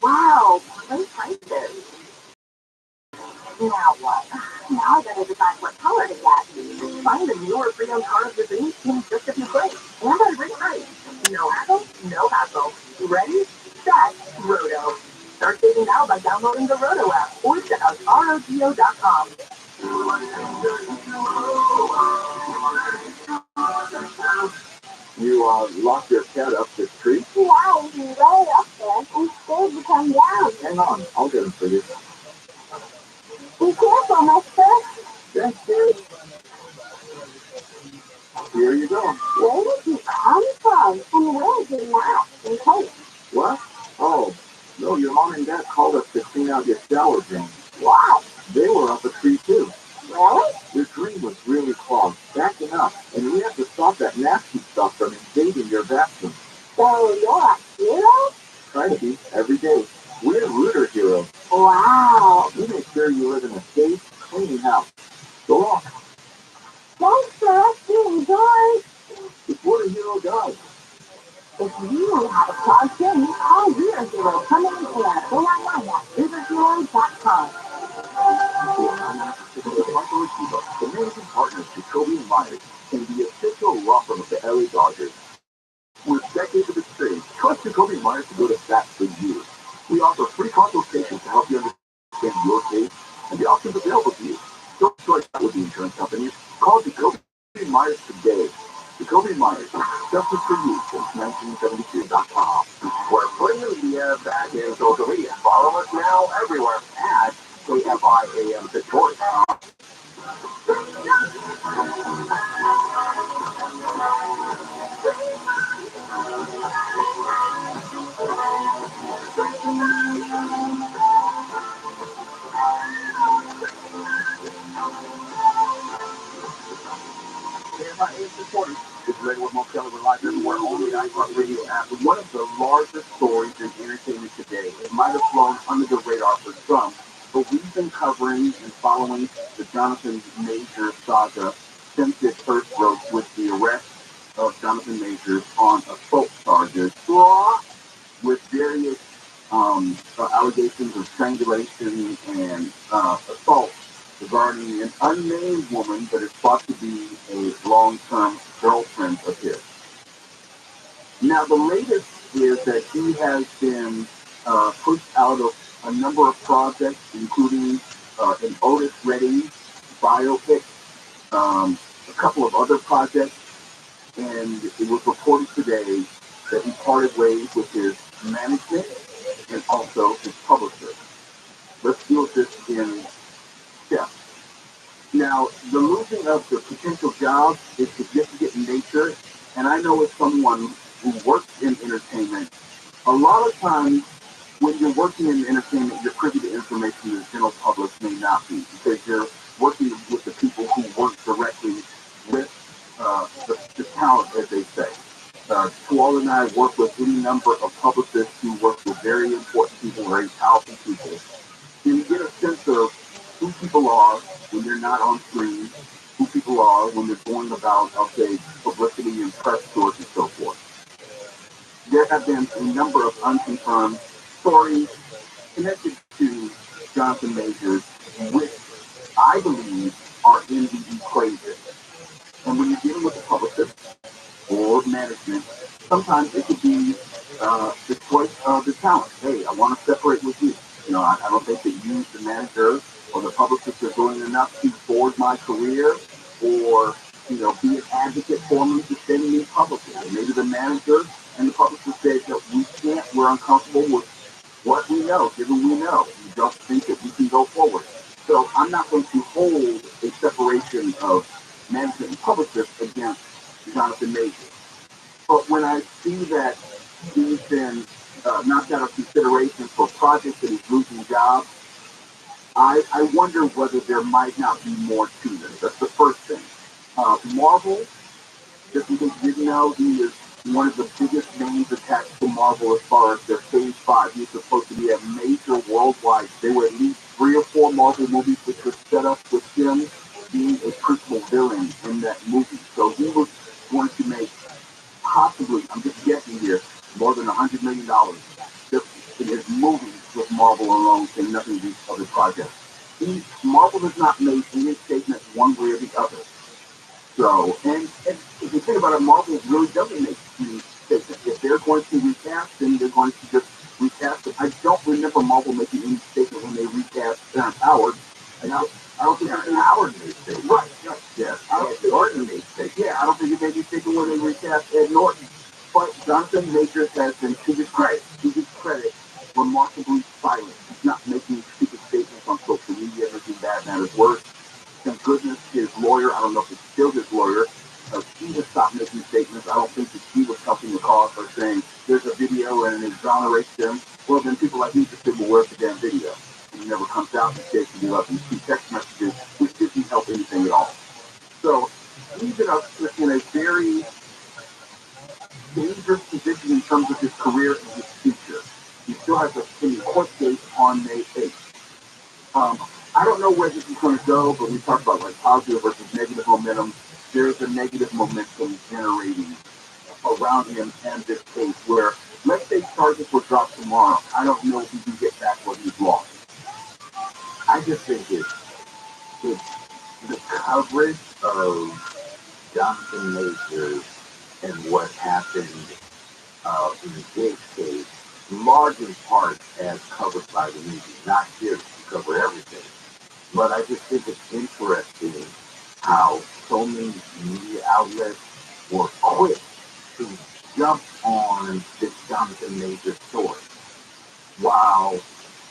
Wow, great prices. Now what? Now I gotta decide what color to get. Find the newer pre-owned car of your dreams in just a few clicks. And at a great price. No hassle, no hassle. Ready, set, Roto. Start saving now by downloading the Roto app or check out ROTO.com. You locked your cat up the tree? Yeah, he's right up there. He's scared to come down. Hang on, I'll get him for you. Be careful, mister. Yes, dear. Here you go. Where did you come from? And where is your mask and coat? What? Oh, no, your mom and dad called us to clean out your shower drain. What? They were up a tree too. Really? Your drain was really clogged, backing up, and we have to stop that nasty stuff from invading your bathroom. So you're a hero? Try to be every day. We're Rooter heroes. Wow. We make sure you live in a safe, clean house. Go on. Thanks for asking, guys. It's what a hero does. If you know how to clogged drain, call Rooter Hero coming in at 499 at RiverHero.com. The managing partners to Kobe and Myers and the official law firm of the LA Dodgers. With decades of experience, trust Jacoby Myers to go to bat for you. We offer free consultations to help you understand your case and the options available to you. Don't strike out with the insurance companies. Call Jacoby Myers today. Jacoby Myers, justice for you since 1972.com. We're putting the media back in social media. Follow us now everywhere at KFIAM Victoria. It's ready with most relevant live everywhere on the iHeartRadio app. One of the largest stories in entertainment today. It might have flown under the radar for some, but we've been covering and following the Jonathan Majors saga since it first broke with the arrest of Jonathan Majors on assault charges with various allegations of strangulation and assault regarding an unnamed woman, but it's thought to be a long-term girlfriend of his. Now, the latest is that he has been pushed out of a number of projects, including an Otis Redding biopic, a couple of other projects, and it was reported today that he parted ways with his management and also his publisher. Let's deal with this in steps. Now, the losing of the potential jobs is significant in nature, and I know as someone who works in entertainment, a lot of times when you're working in entertainment, you're privy to information the general public may not be, because you're working with the people who work directly with the talent, as they say. Tual and I work with any number of publicists who work with very important people, very powerful people. And you get a sense of who people are when they're not on screen, who people are when they're going about, I'll say, publicity and press tours and so forth. There have been a number of unconfirmed stories connected to Jonathan Majors, which I believe are in the equation. And when you're dealing with a publicist or management, sometimes it could be the choice of the talent. Hey, I want to separate with you. You know, I don't think that you, the manager or the publicist, are doing enough to forward my career or, you know, be an advocate for me to send me publicly. Maybe the manager and the publicist said that we can't, we're uncomfortable with what we know, given we know. We don't think that we can go forward. So I'm not going to hold a separation of management and publicist against Jonathan Majors. But when I see that he's been knocked out of consideration for projects that he's losing jobs, I wonder whether there might not be more to this. That's the first thing. Marvel, just in case you didn't know, he is one of the biggest names attached to Marvel as far as their Phase 5. He's supposed to be a major worldwide. There were at least 3 or 4 Marvel movies which were set up with him being a principal villain in that movie. So he was going to make possibly, I'm just guessing here, more than $100 million just in his movies with Marvel alone, saying nothing of these other projects. Marvel has not made any statement one way or the other. So, and if you think about it, Marvel really doesn't make any statements. If they're going to recast, then they're going to just recast it. I don't remember Marvel making any statement when they recast Terrence Howard. I don't think Terrence Howard made statement. Right, yes. I don't think Norton made statement. Yeah, I don't think they made any statement when they recast Ed Norton. But Jonathan Majors has been, to his credit, remarkably silent. He's not making stupid statements on social media, making bad matters worse. Thank goodness his lawyer, I don't know if it's still his lawyer, she has stopped making statements. I don't think that she was helping the cause by saying there's a video and it exonerates them. Well, then people like me just say, well, where's the damn video? And it never comes out. Instead, she left these two text messages, which didn't help anything at all. So he's in a very dangerous position in terms of his career and his future. He still has a pending court case on May 8th. I don't know where this is going to go, but we talk about like positive versus negative momentum. There's a negative momentum generating around him and this case where, let's say charges were dropped tomorrow. I don't know if he can get back what he's lost. I just think it's the coverage of Jonathan Majors and what happened in this case, large in part as covered by the media, not just to cover everything. But I just think it's interesting how so many media outlets were quick to jump on this Jonathan Majors story, while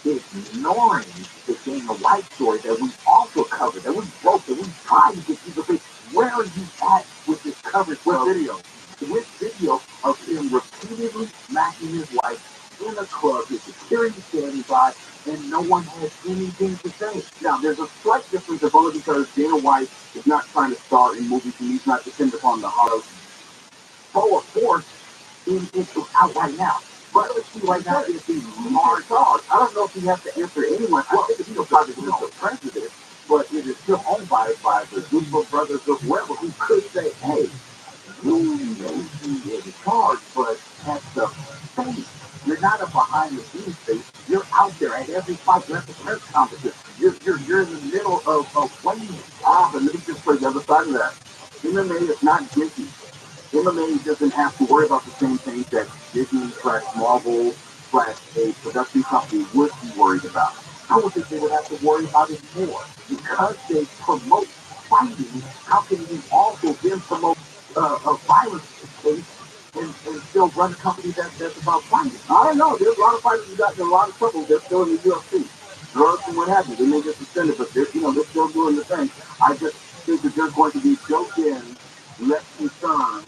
ignoring the Dana White story that we also covered, that we broke, that we tried to get people to say, where are you at with this coverage? With video of him repeatedly smacking his wife in a club, his security standing by, and no one has anything to say. Now, there's a slight difference of only because Dana White is not trying to star in movies and he's not dependent upon the hard show of force it's out right now. But let's see right now if he's hard dog. I don't know if he has to answer anyone. I think he's probably the president, but it is still owned by the group of brothers of whoever who could say, hey, you may be in charge, but at the face, you're not a behind-the-scenes face. You're out there at every fight. You're at the press conferences. You're in the middle of waiting. But let me just play the other side of that. MMA is not Disney. MMA doesn't have to worry about the same things that Disney/Marvel/ a production company would be worried about. I would think they would have to worry about it more because they promote fighting. How can you also then promote a violence case and still run a company that's about fighting? I don't know. There's a lot of fighters who got in a lot of trouble. They're still in the UFC. Drugs and what have you. They may get suspended, but they're still doing the thing. I just think that there's going to be built-in less concern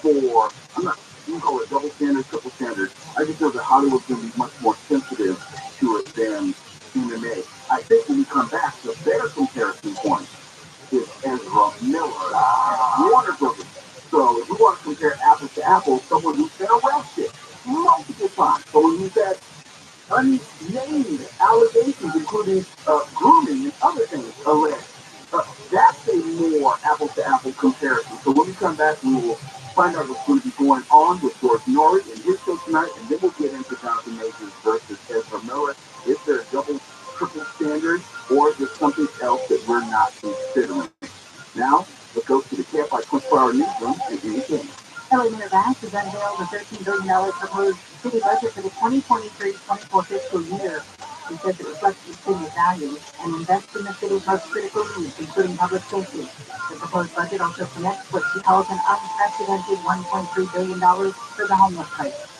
for, I'm not, you can call it double standard, triple standard. I just know that Hollywood's going to be much more sensitive to it than MMA. I think when we come back, the better comparison point is Ezra Miller and Warner Brothers. So if we want to compare apples to apples, someone who's been arrested multiple times, someone who's had unnamed allegations, including grooming and other things alleged. That's a more apples-to-apples comparison. So when we come back, we will find out what's going to be going on with George Norrie and his show tonight, and then we'll get into Jonathan Majors versus Ezra Miller. Is there a double, triple standard, or is there something else that we're not considering? Now, let's go to the KFI 24-hour newsroom and anything. LA Mayor Bass has unveiled a $13 billion proposed city budget for the 2023-24 fiscal year. He says it reflects the city's values and invests in the city's most critical needs, including public safety. The proposed budget also connects what he calls an unprecedented $1.3 billion for the homeless crisis.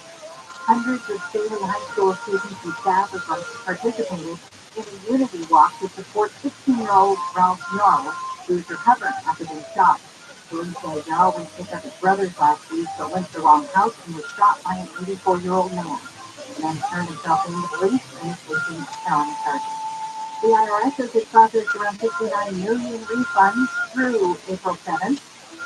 Hundreds of state and high school students and staff have participated in a unity walk to support 16-year-old Ralph Yarl, who is recovering after being shot. Police say Yarl went to pick up his brothers last week, but went to the wrong house and was shot by an 84-year-old man. The man turned himself in to the police and is facing felony charges. The IRS says it processed around 59 million refunds through April 7th.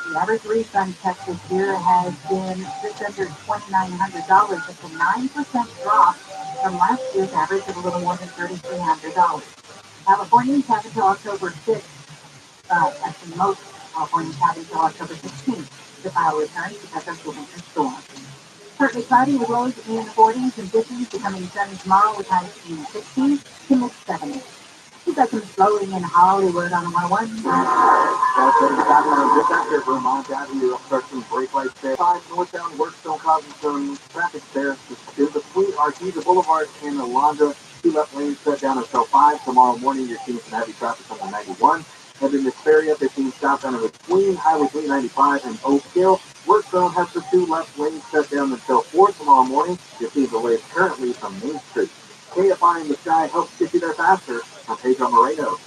The average refund check this year has been just under $2,900. It's a 9% drop from last year's average of a little more than $3,300. Californians have until October 6th, actually most Californians have until October 16th to file returns because of the winter storm. Partly cloudy with lows in the 40s and 50s, becoming sunny tomorrow with highs in the 60s to mid-70s. We've got some slowing in Hollywood on 101. That's what he's got on just after Vermont Avenue. Start some brake lights there. 5 northbound Workstone causing some traffic there. There's between Artesia Boulevard and Alondra. 2 left lanes shut down until 5. Tomorrow morning, you're seeing some heavy traffic on the 91. And in this area, 15 southbound in between Highway 395 and Oak Hill. Workstone has the 2 left lanes shut down until 4 tomorrow morning. You're seeing delays currently from Main Street. KFI in the Sky helps get you there faster. From Pedro Moreno.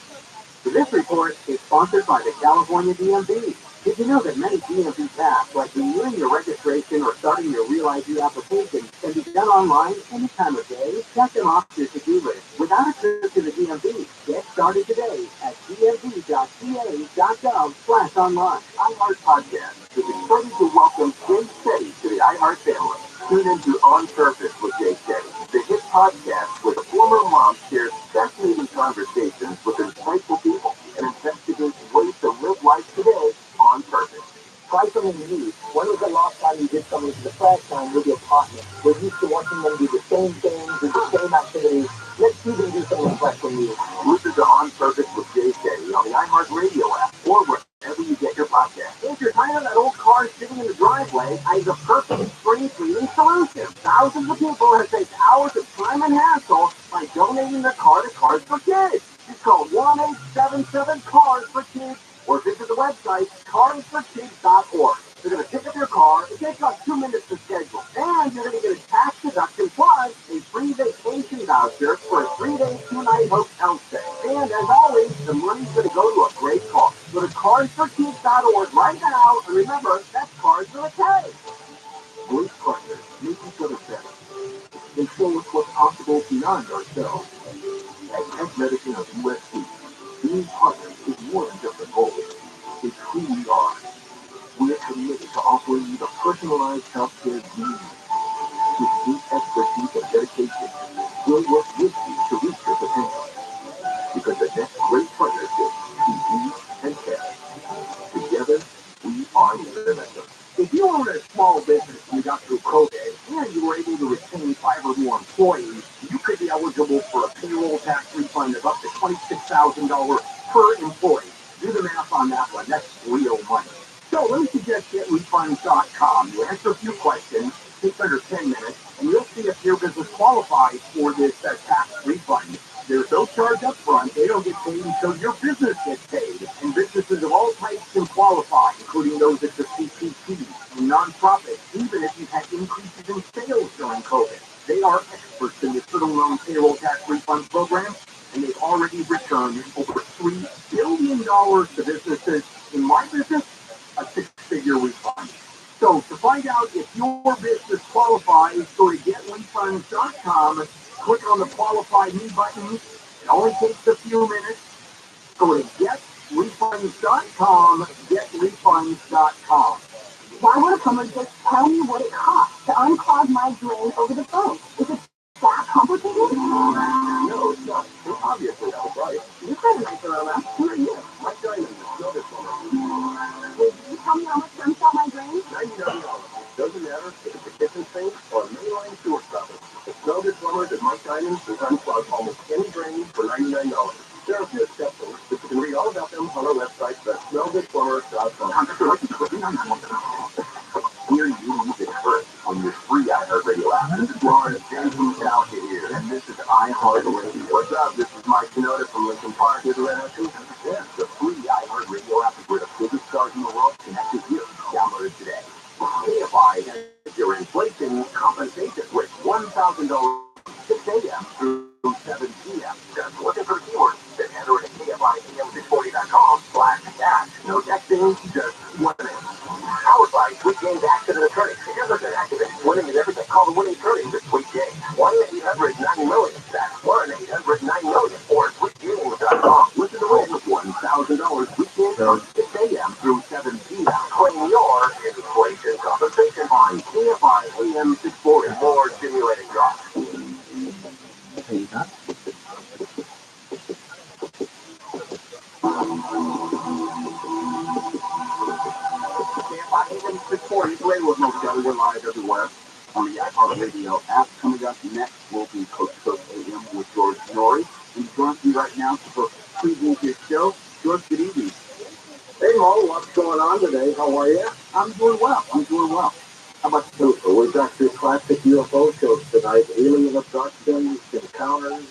This report is sponsored by the California DMV. Did you know that many DMV tasks, like renewing your registration or starting your Real ID application, can be done online any time of day? Check them off your to-do list without a trip to the DMV. Get started today at dmv.ca.gov/online. iHeart Podcast is excited to welcome Jay Shetty to the iHeart family. Tune into On Purpose with Jay Shetty, the hit podcast where the former mom shares fascinating conversations with insightful people and investigates ways to live life today on purpose. Try something new. When was the last time you did something for the first time with your partner? We're used to watching them do the same things, do the same activities. Let's see them do something fresh and new. Listen to On Purpose with Jay Shetty on the iHeart Radio app or wherever you get your podcast. If you're tired of that old car sitting in the driveway, I have the perfect spring cleaning solution. Thousands of people have saved hours of time and hassle by donating their car to Cars for Kids. Just call 1-877-CARS-FOR-KIDS or visit the website carsforkids.org. They're going to pick up your car. It takes about 2 minutes to schedule. And you're going to get a tax deduction plus a free vacation voucher for a 3-day, 2-night hotel stay. And as always, the money's going to go to a great cause. Go to carsforkids.org right now. And remember, that's Cars with a K. Great partners make each other better. They show us what's possible beyond ourselves. At Tech Medicine of USC, being partners is more than just a goal. It's who we are. We are committed to offering you the personalized healthcare you need. With deep expertise and dedication, we'll work with you to reach your potential. Because the next great partnership is we and care. Together, we are limitless. If you own a small business and you got through COVID and you were able to retain 5 or more employees, you could be eligible for a payroll tax refund of up to $26,000 per employee. Do the math on that one. That's real money. So let me suggest getrefunds.com. You answer a few questions, takes under 10 minutes, and you'll see if your business qualifies for this tax refund. There's no charge up front. They don't get paid until your business gets paid. And businesses of all types can qualify, including those at the CPP and nonprofits, even if you've had increases in sales during COVID. They are experts in the student loan payroll tax refund program, and they've already returned over $3 billion to businesses. In my business, a 6-figure refund. So to find out if your business qualifies, go to getrefunds.com, click on the Qualify Me button. It only takes a few minutes. Go to getrefunds.com, getrefunds.com. Why would someone just tell me what it costs to unclog my drain over the phone? Is it that complicated? No, it's not. Well, obviously that was right. You said it right, Gorilla. Who are you? My diamond is still this one. Will you tell me how much to unclog my drain? $99. Doesn't matter if it's a kitchen sink or a mainline sewer stopper. The Smell Good Plumbers at Mike Diamonds will unclog almost any drain for $99. There are a few exceptions, but you can read all about them on our website, smellgoodplumber.com. Here you need it first on your free iHeart Radio app. This is Lauren Jason Calca here, and this is iHeart Radio. What's up? This is Mike Shinoda from Lincoln Park. Here's what I Yes, the free iHeart Radio app is where the biggest stars in the world connect with you. Download it today. KFI has your inflation compensation with $1,000 6 a.m. through 7 p.m. Just looking for keywords, then enter it at KFIAM640.com/cash. No texting, just winning. Powered by Sweet Games Accident Attorney. Here's a good accident. Winning is everything. Call the winning attorney with Sweet Games. 1-800-9-MILLION. That's 1-800-9-MILLION or SweetGames.com. Listen to win $1,000 Sweet Games from 6 a.m. through 7 p.m. Claim your inflation compensation on KFI AM 640. More stimulating drops. Hey, you got KFI AM 640. Play with Most Kelly. We're live everywhere. on the iHeartRadio app. Coming up next will be Coach Coach AM with George Norrie. He's joins me right now for preview his show. George, good evening. Hey Mo, what's going on today? How are you? I'm doing well. How about you? We got your classic UFO shows tonight. Alien abductions, encounters,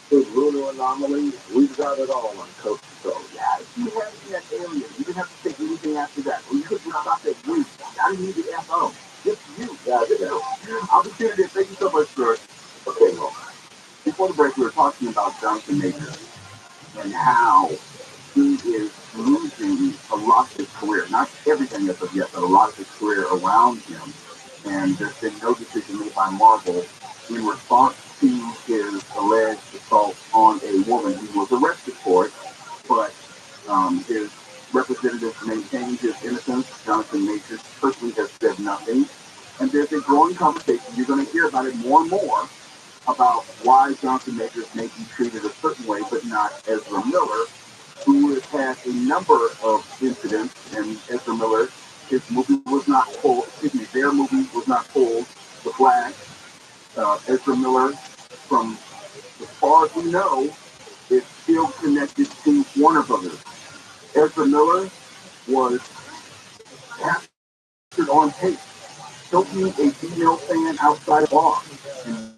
big lunar anomalies. We've got it all on Coast to Coast. Yeah, if you had me at alien, you didn't have to say anything after that. We could just stop at we. I didn't need the FO. Just you. Yeah, Opportunity. Thank you so much, George. okay, Mo. Before the break, we were talking about Jonathan Major and how he is losing a lot of his career. Not everything as of yet, but a lot of his career around him. And there's been no decision made by Marvel in response to his alleged assault on a woman who was arrested for it. But his representative maintained his innocence. Jonathan Major personally has said nothing. And there's a growing conversation. You're going to hear about it more and more about why Jonathan Majors may be treated a certain way, but not Ezra Miller, who has had a number of incidents. And Ezra Miller, his movie was not pulled, their movie was not pulled, The Flash. Ezra Miller, from as far as we know, is still connected to Warner Brothers. Ezra Miller was captured on tape choking a female fan outside a bar in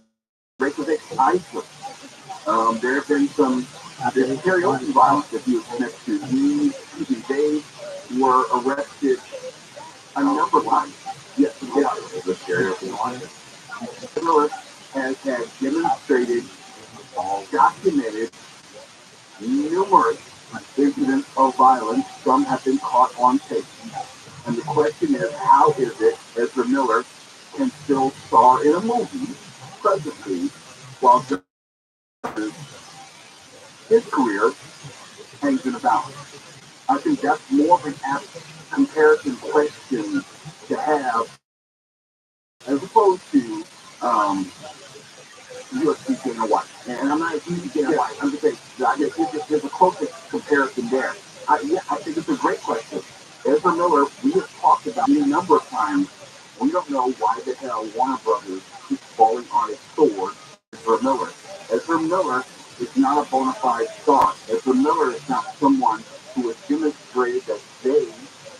Reykjavik, Iceland. There have been some karaoke violence that he was connected to. They were arrested a number of times. Yes, the karaoke violence. Miller has had demonstrated, documented numerous incidents of violence. Some have been caught on tape. And the question is, how is it Ezra Miller can still star in a movie presently while his career hangs in the balance? I think that's more of an apt comparison question to have as opposed to UFC Dana White. And I'm not accusing Dana White. I'm just saying, I guess there's a closest comparison there. I think it's a great question. Ezra Miller, we have talked about any number of times. We don't know why the hell Warner Brothers keeps falling on its sword. Ezra Miller. Ezra Miller is not a bona fide star. Ezra Miller is not someone who has demonstrated that they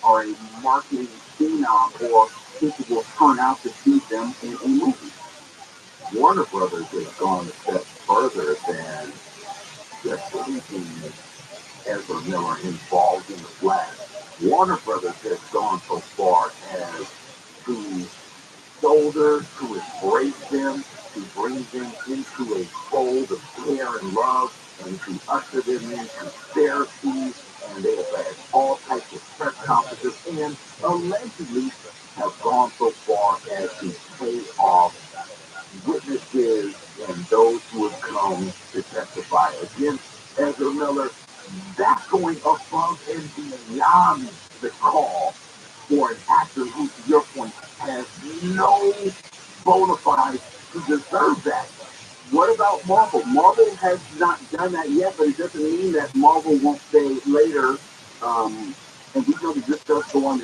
are a marketing phenom or people will turn out to see them in a movie. Warner Brothers has gone a step further than just keeping Ezra Miller involved in the Flash. Warner Brothers has gone so far as to shoulder, to embrace them, to bring them into a fold of care and love, and to usher them into therapy. And they have had all types of press conferences and allegedly have gone so far as to pay off witnesses and those who have come to testify against Ezra Miller. That's going above and beyond the call for an actor who, to your point, has no bona fide to deserve that. What about Marvel? Marvel has not done that yet, but it doesn't mean that Marvel won't say later, and we know that this does go on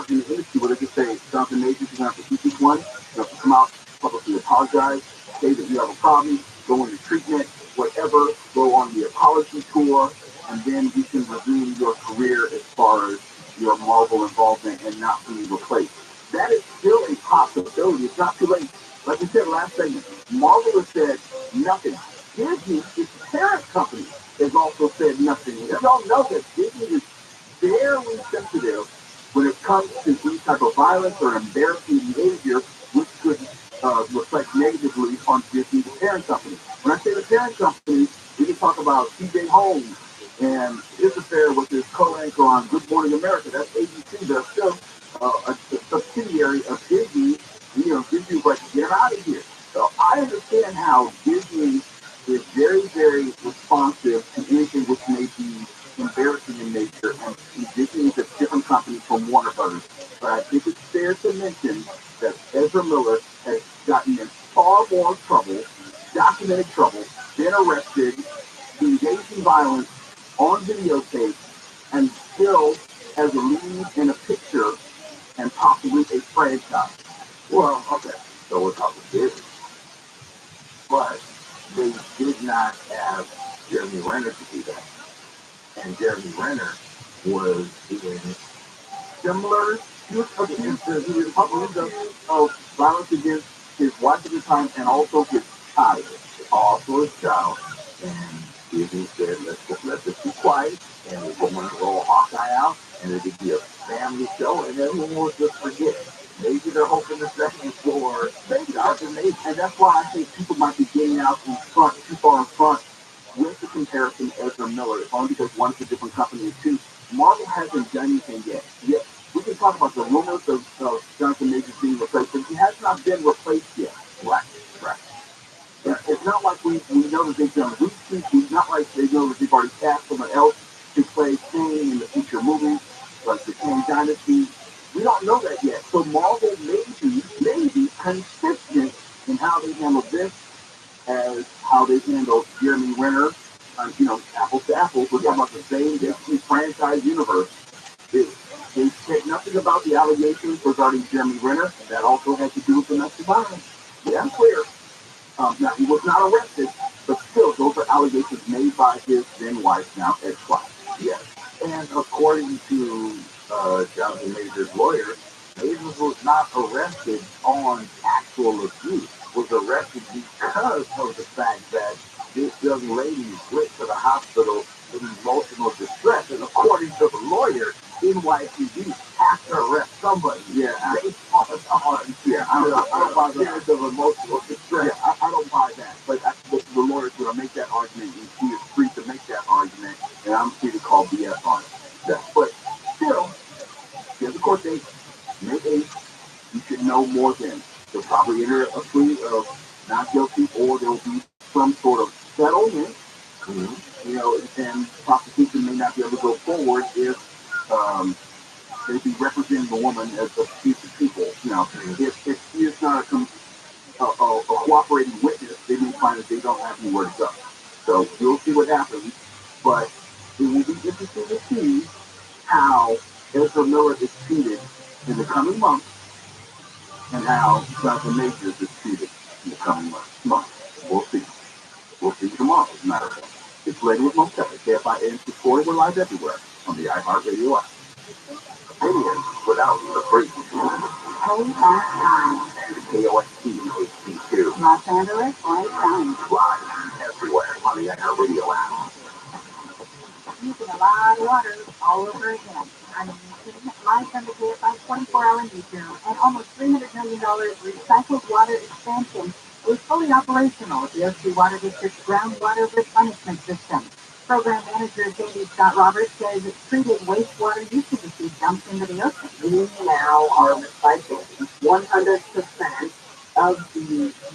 in the industry where they can say, Jonathan Majors, you're going to have to keep this one, you have to come out, publicly apologize, say that you have a problem, go into treatment, whatever, go on the apology tour, and then you can resume your career as far as your Marvel involvement and not being replaced. That is still a possibility. It's not too late. Like we said last segment, Marvel has said nothing. Disney, its parent company, has also said nothing. We all know that Disney is very sensitive when it comes to any type of violence or embarrassing behavior, which could reflect negatively on Disney, the parent company. When I say the parent company, we can talk about TJ Holmes and his affair with his co-anchor on Good Morning America. That's ABC. They're still a subsidiary of Disney. You know, Disney's like, get out of here. So I understand how Disney is very, very responsive to anything which may be embarrassing in nature, and Disney is a different company from Warner Brothers. But I think it's fair to mention that Ezra Miller has gotten in far more trouble, documented trouble, been arrested, engaged in violence on videotape, and still has a lead in a picture and possibly a franchise. Well, okay, so we're talking business, but they did not have Jeremy Renner to do that. And Jeremy Renner was in similar, he was accused of violence against his wife at the time and also his child. Also his child. And Disney said, let's just be quiet and we're going to roll Hawkeye out and it would be a family show and everyone will just forget. Maybe they're hoping the second for maybe. And that's why I think people might be getting out in front, too far in front with the comparison to Ezra Miller. It's only because one's a different company and two, Marvel hasn't done anything yet. Yet we can talk about the rumors of Jonathan Majors being replaced, but he has not been replaced yet. Right, right. It's not like we know that they've done reshoots. It's not like they know that they've already cast someone else to play Kang in the future movies, like the Kang Dynasty. We don't know that yet. So Marvel may be consistent in how they handle this as how they handle Jeremy Renner. Apples to apples. We're talking about the same Disney franchise universe. They said nothing about the allegations regarding Jeremy Renner. That also had to do with domestic violence. Yeah, clear. Now, he was not arrested, but still, those are allegations made by his then wife, now ex-wife. Yes. And according to Jonathan Majors' lawyer, Majors was not arrested on actual abuse, was arrested because of the fact that this young lady went to the hospital in emotional distress. And according to the lawyer, NYPD has to arrest somebody. Yeah, I don't buy that. Of emotional distress. Yeah, I don't buy that. But the lawyer's going to make that argument, and he is free to make that argument, and I'm free to call BS on it. Yeah. But still, there's a court date, May 8th. You should know more then. They'll probably enter a plea of not guilty, or there will be some sort of settlement. And prosecution may not be able to go forward if they'd be representing the woman as a piece of people. If she is not a cooperating witness, they may find that they don't have anywhere to go. So we'll see what happens, but it will be interesting to see how Ezra Miller is treated in the coming months and how Jonathan Majors is treated in the coming months. We'll see. We'll see tomorrow, as a matter of fact. It's Lady with Most KFIN 640. We're live everywhere on the iHeartRadio app. Opinions without the frequency. KOST HD2. Los Angeles, live everywhere on the iHeartRadio app. Using a lot of water all over again. I'm using live from the KFI 24-hour newsroom, and almost $300 million recycled water expansion is fully operational at the Ocean Water District's groundwater replenishment system. Program Manager David Scott Roberts says treated wastewater used to be dumped into the ocean. We now are recycling 100% of the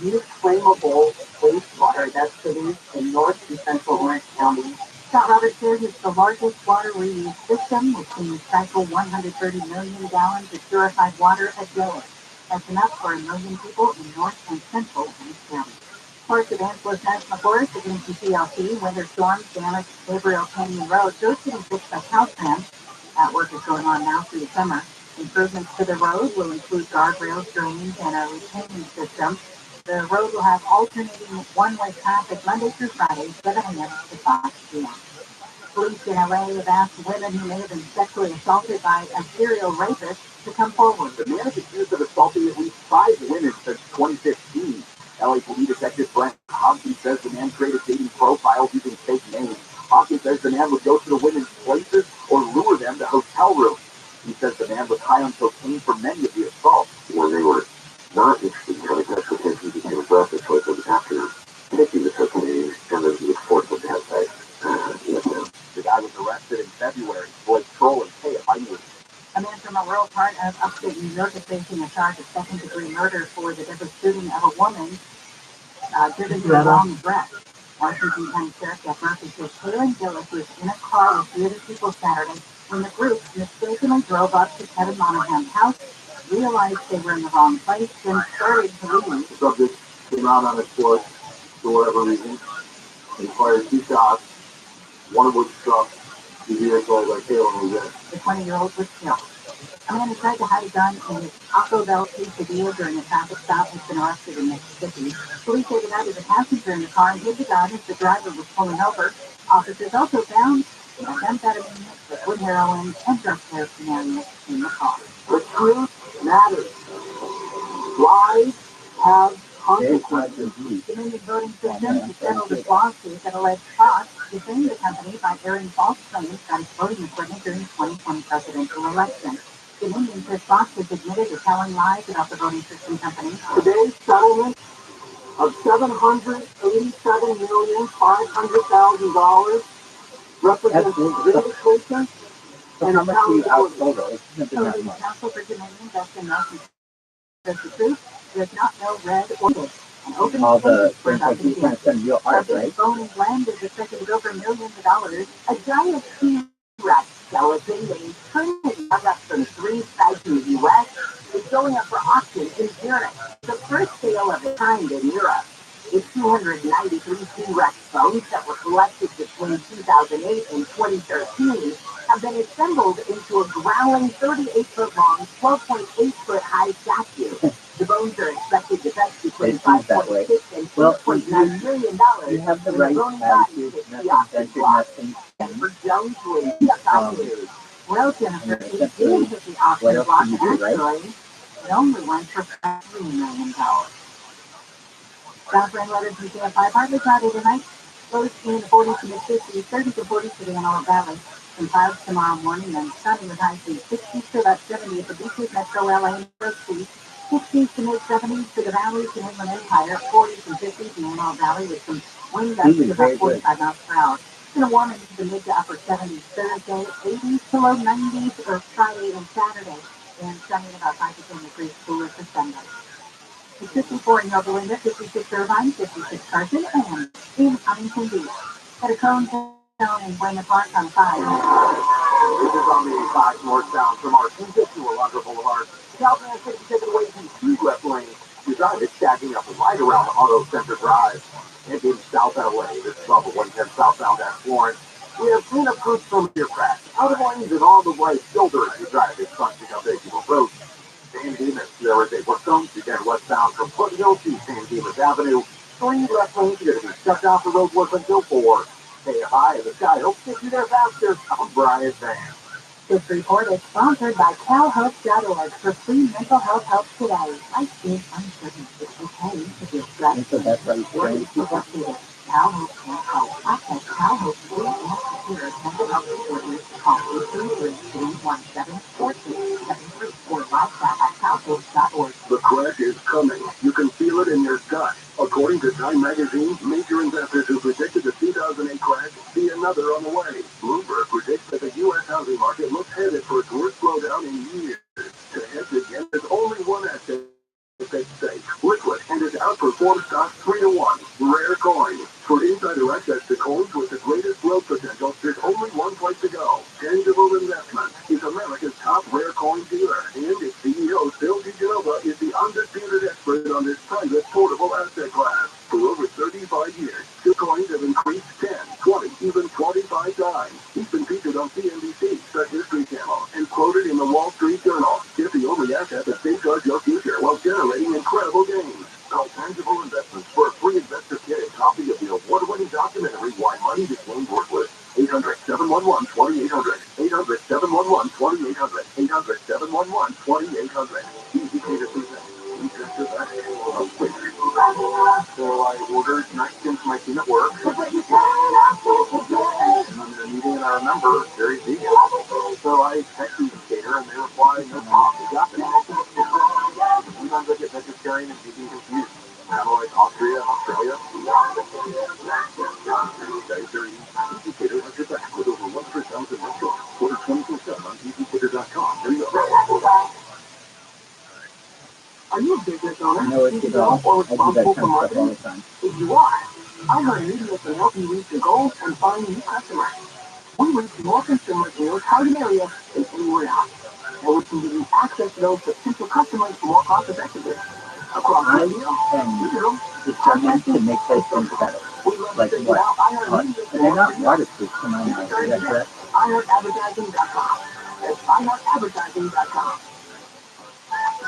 used flammable wastewater that's produced in North and Central Orange County. Scott Roberts says it's the largest water reuse system, which can recycle 130 million gallons of purified water a day. That's enough for 1 million people in North and Central Orange County. Parts of Angeles National Forest against the CLC, winter storms damaged Gabriel Canyon Road. Those getting fixed by Caltrans. That work is going on now through the summer. Improvements to the road will include guardrails, drains, and a retaining system. The road will have alternating one-way traffic Monday through Friday, 7 a.m. to 5 p.m. Police in LA have asked women who may have been sexually assaulted by a serial rapist to come forward. The man is accused of assaulting at least 5 women since 2015. LA Police Detective Brent Hopkins says the man created dating profiles using fake names. Hopkins says the man would go to the women's places or lure them to hotel rooms. He says the man was high on cocaine for many of the assaults. When they were not interested in having sex with him, he became aggressive towards them after taking the cocaine, and then he was forced to have sex with him. The guy was arrested in February for trolling. Hey, if I knew. A man from a rural part of upstate New York is facing a charge of second-degree murder for the deadly shooting of a woman driven to the wrong address. Washington County Sheriff Jeff Murphy says Kaylin Gillis was in a car with 3 other people Saturday when the group mistakenly drove up to Kevin Monahan's house, realized they were in the wrong place, then started to leave. The subject came out on his porch for whatever reason. He fired 2 shots, one of which struck the vehicle that Kaylin was in. The 20-year-old was killed. A man who tried to hide a gun in his Taco Bell quesadilla during a traffic stop has been arrested in Mississippi. Police say the guy was a passenger in the car and hid the gun as the driver was pulling over. Officers also found methamphetamine, liquid heroin, and drug paraphernalia in the car. The truth matters. Lies have consequences. Dominion Voting Systems settled a lawsuit that alleged Fox defamed the company by airing false claims on its voting equipment during the 2020 presidential election. Dominion says Fox has admitted to telling lies about the voting system company. Today's settlement of $787,500,000 represents vindication and accountability. Counsel for Dominion, Justin Nelson, says the truth does not know red or blue. And opening statements for about the President Bone Blend is expected to go for millions of dollars. A giant T-Rex skeleton named Trinity up from 3 sites in the U.S. is going up for auction in Zurich. The first sale of its kind in Europe. The 293 T-Rex bones that were collected between 2008 and 2013 have been assembled into a growling 38-foot-long, 12.8-foot-high statue. The bones are expected to fetch between $5.6 and $6.9 million. You have the right attitude, nothing ventured, nothing For Jones News. Well, Jennifer, it did hit the auction block, and actually, it only went for $3 million. Southbound weather from CFI, partly cloudy tonight. Lows in the 40s to mid-50s, 30 to 40 for the Antelope Valley. Some clouds tomorrow morning, and sunny with highs in 60s to about 70 at the beaches, Metro LA and Sea. 60s to mid-70s for the valleys and Inland Empire. 40s and 50s in the Antelope Valley with some wind gusts of about 45 miles per hour. It's going to warm into the mid to upper 70s Thursday, 80s to low 90s for Friday and Saturday, and sunny at about 5 to 10 degrees cooler for Sunday. It's 54 in Nova Linda, 56 Irvine, 56 Carson, and in Huntington Beach. At a cone down in Buena Park on 5. This is on the 5 northbound from our 250 Alondra Boulevard. Calvin has 57 away from 2 left lane. The drive is stacking up right around Auto Center Drive. And in South LA, this is off of 110 southbound at Florence. We have cleanup crews from your crash, out of lanes and on the right shoulder as you drive this bunching up April Road. San Dimas, there is a work zone. You get westbound from Foothill to San Dimas Avenue. 3 left lanes are going to be shut down for road work until 4. Stay high in the sky. Hope to get you there faster. I'm Brian Van. This report is sponsored by CalHope.org for free mental health help today. Life is uncertain. It's okay to feel stressed. So that's right. CalHope can't help. Access CalHope's free and secure mental health facilities. Call 833-317-4273 or live chat at CalHope.org. The crash is coming. You can feel it in your gut. According to Time Magazine, major investors who predicted the 2008 crash see another on the way. Bloomberg predicts that the U.S. housing market looks headed for its worst slowdown in years. To hedge again, there's only one asset at stake, liquid, and it outperforms stocks 3-1. Rare coin. For insider access to coins with the greatest growth potential, there's only one place to go. Tangible Investment is America's top rare coin dealer, and its CEO, Phil DiGenova, is the undisputed expert on this private portable asset class. For over 35 years, the coins have increased 10, 20, even 25 times. He's been featured on CNBC, the History Channel, and quoted in the Wall Street Journal. Get the only asset that safeguards your future while generating incredible gains. Call Tangible Investments for a free investor kit and copy of the award-winning documentary Why Money Became Worthless. 800-711-2800. 800-711-2800. 800-711-2800. Easy pay to present. So I ordered nice things for my team at work. And I'm in a meeting and I remember very easy. So I texted the skater and they replied, no problem, you got it. Sometimes I get vegetarian and vegan confused. Kind of like Austria and Australia. Easycater has your back with over 100,000 restaurants. Order 24/7 on easycater.com. There you go. Are you a business owner? No, it's about or I do that responsible kind for of stuff all marketing? the time. If you are, our media can help you reach your goals and find new customers. We reach more consumers in your target area than anywhere else. And we can give you access to those potential customers more cost effectively. Across I radio, am digital, determined to make those things better. Like what? And they're not waterproof, come on now. Is that correct? iHeartAdvertising.com. at iHeartAdvertising.com.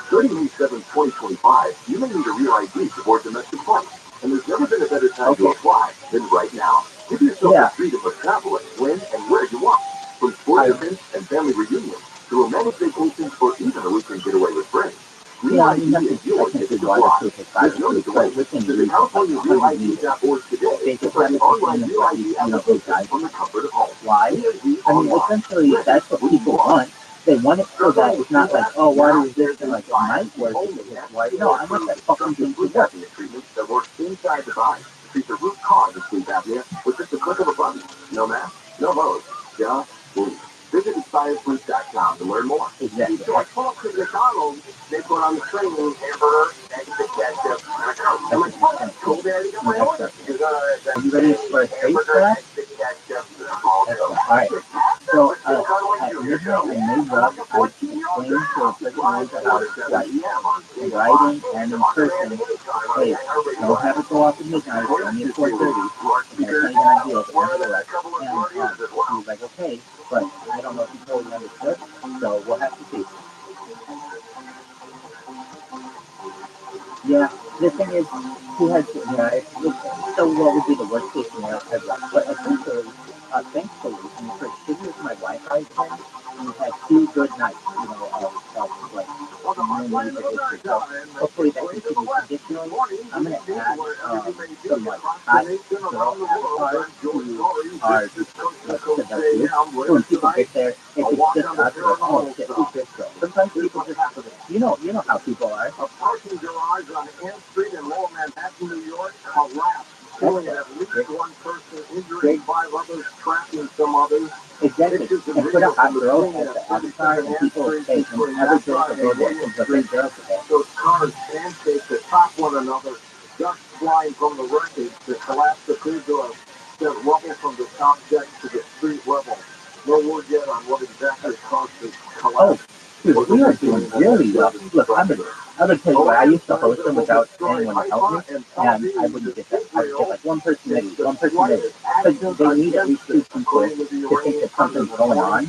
Starting May 7, 2025, you may need a real ID to board domestic flights, and there's never been a better time to apply than right now. Give yourself the freedom of traveling when and where you want, from sports events and family reunions to romantic vacations or even a weekend getaway with friends. Real ID is yours if it's apply. There's no need to wait. Visit CaliforniaRealID.org today to start the online Real ID application from the comfort of home. Why? I mean, essentially, that's what people want. They want it so that it's not like, oh, water resistant, like it might work if it hits white. No, I want that fucking thing to work. Treatments that work inside the body to treat the root cause of sleep apnea with just a click of a button. No mask, no hose, just sleep. Visit InspiredSleep.com to learn more. Exactly. So at Folks at McDonald's, they put on the training hamburger, eggs, ketchup, and a Coke. I'm like, oh, that's cool, Daddy. Got my order. Are you ready for a taste for that? Alright. So, at midnight I made up, I explained to a person about like writing and in person, hey, don't have it go off at midnight, only at 4:30, and that's not even ideal, but nevertheless. And he was like, okay, but I don't know if he totally understood, so we'll have to see. Yeah, the thing is, he has, so what would be the worst case scenario ever? But essentially, thankfully, in the first 2 years my Wi-Fi thing, we had 2 good nights, of like, music history. So hopefully that continues. Additionally, I'm going to add some like hot girl avatars to our to the group. So when people get there, if it's just us, they're like, oh shit, who's this girl? Sometimes people just, you know how people are. A parking garage on Ann Street in Lower Manhattan, New York, collapsed, killing at least one person, injuring 5 others, tracking some others. Exactly. And put a hot girl as the avatar, and people will say, whenever girls go there, it's a big girl today. Those cars pancake to top one another, dust flying from the wreckage. The collapse appeared to have sent rubble from the top deck to the street level. No word yet on what exactly caused the collapse. Dude, we are doing really well. Look, I would tell you what, I used to host them without anyone to help me, and I wouldn't get that. I would get like one person maybe. Because they need at least 2 people to think that something's going on.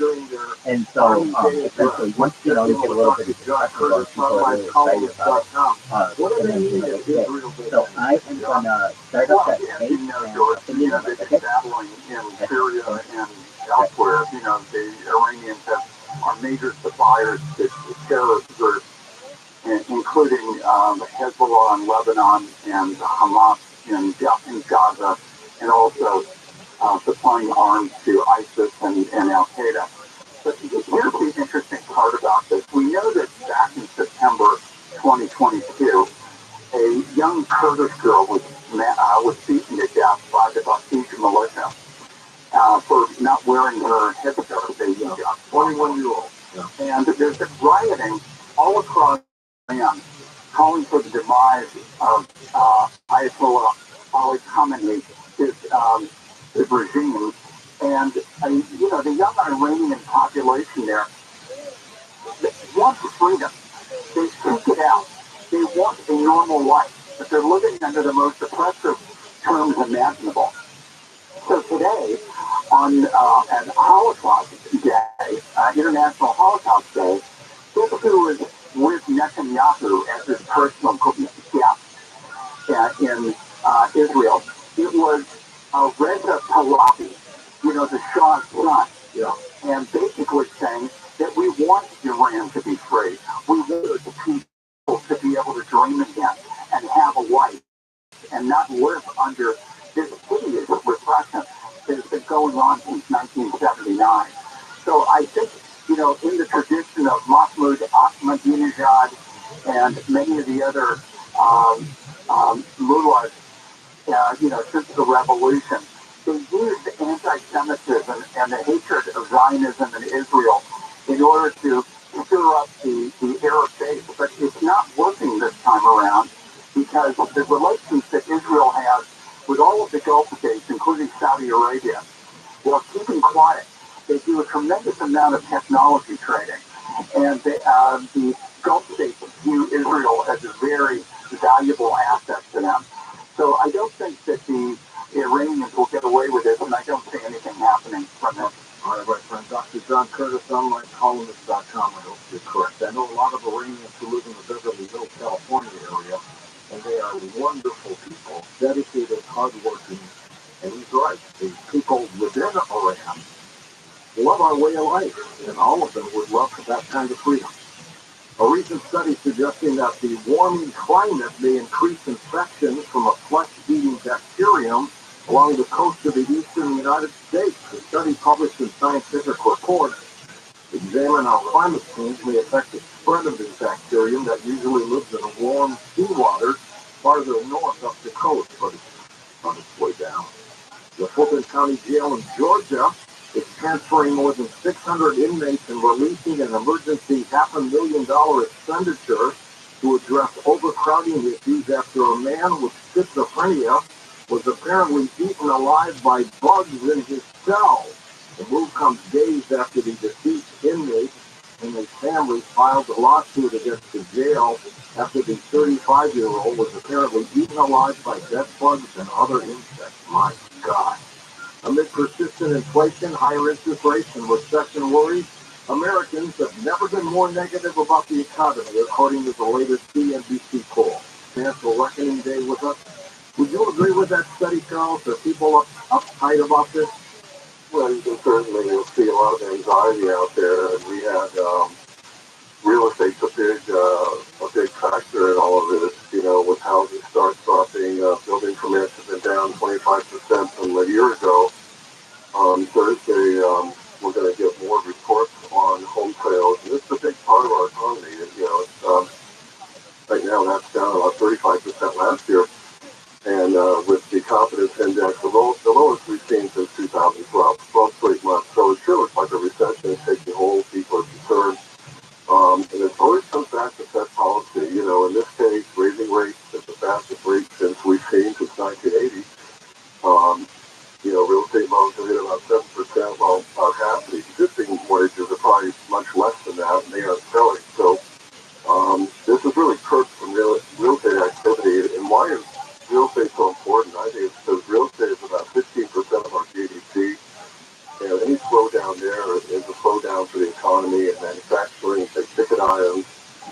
And so, essentially, once, you get a little bit of discussion going, people are really excited about it. And then, it's good. So I am going to start up that page, and I'll send you the elsewhere, the Iranians are major suppliers to terrorist groups, including Hezbollah in Lebanon and Hamas in Gaza, and also supplying arms to ISIS and Al Qaeda. But here's the interesting part about this. We know that back in September 2022, a young Kurdish girl was beaten to death by the Basij militia for not wearing her hijab, a 21-year-old. And there's been rioting all across Iran, calling for the demise of Ayatollah Ali Khamenei, his regime. And, the young Iranian population there, they want freedom. They seek it out. They want a normal life, but they're living under the most oppressive terms imaginable. So today, on an Holocaust Day, International Holocaust Day, who was with Netanyahu as his personal chef in Israel, it was Reza Pahlavi, the Shah's son, and basically saying that we want Iran to be free. We want the people to be able to dream again and have a life and not live under this hideous repression that has been going on since 1979. So I think, in the tradition of Mahmoud Ahmadinejad and many of the other mullahs, since the revolution, they used anti-Semitism and the hatred of Zionism and Israel in order to stir up the Arab base. But it's not working this time around because the relations that Israel has with all of the Gulf states, including Saudi Arabia, while keeping quiet, they do a tremendous amount of technology trading. And the Gulf states view Israel as a very valuable asset to them. So I don't think that the Iranians will get away with it, and I don't see anything happening from it. All right, friend. Dr. John Curtis, onlinecolumnist.com. I hope you're correct. I know a lot of Iranians who live in the Beverly Hills, California area, and they are wonderful people, dedicated, hardworking, and he's right. The people within Iran love our way of life, and all of them would love that kind of freedom. A recent study suggesting that the warming climate may increase infections from a flesh-eating bacterium along the coast of the eastern United States. The study published in Scientific Reports examined how climate change may affect the spread of this bacterium that usually lives in warm seawater farther north up the coast, but it's on its way down. The Fulton County Jail in Georgia is transferring more than 600 inmates and releasing an emergency $500,000 expenditure to address overcrowding issues after a man with schizophrenia was apparently eaten alive by bugs in his cell. The move comes days after the deceased inmate and his family filed a lawsuit against the jail after the 35-year-old was apparently eaten alive by bed bugs and other insects. My God. Amid persistent inflation, higher interest rates, and recession worries, Americans have never been more negative about the economy, according to the latest CNBC poll. Financial Reckoning Day with us. Would you agree with that study, Charles? Are people uptight about this? Well, you can certainly see a lot of anxiety out there, and we had real estate's a big factor in all of this. You know, with housing starts dropping, building permits have been down 25% from a year ago. Thursday, we're going to get more reports on home sales, and this is a big part of our economy. You know, it's, right now that's down about 35% last year, and with the confidence index, the lowest we've seen since 2012, 12 straight months. So it sure looks like a recession is taking hold. People are concerned. And it always comes back to Fed policy. You know, in this case, raising rates at the fastest rate since we've seen since 1980. You know, real estate loans are at about 7%, while about half of the existing mortgages are probably much less than that, and they aren't selling. So this is really curbed from real estate activity. And why is real estate so important? I think it's because real estate is about 15% of our GDP. And any slowdown there is a slowdown for the economy and manufacturing, ticket items,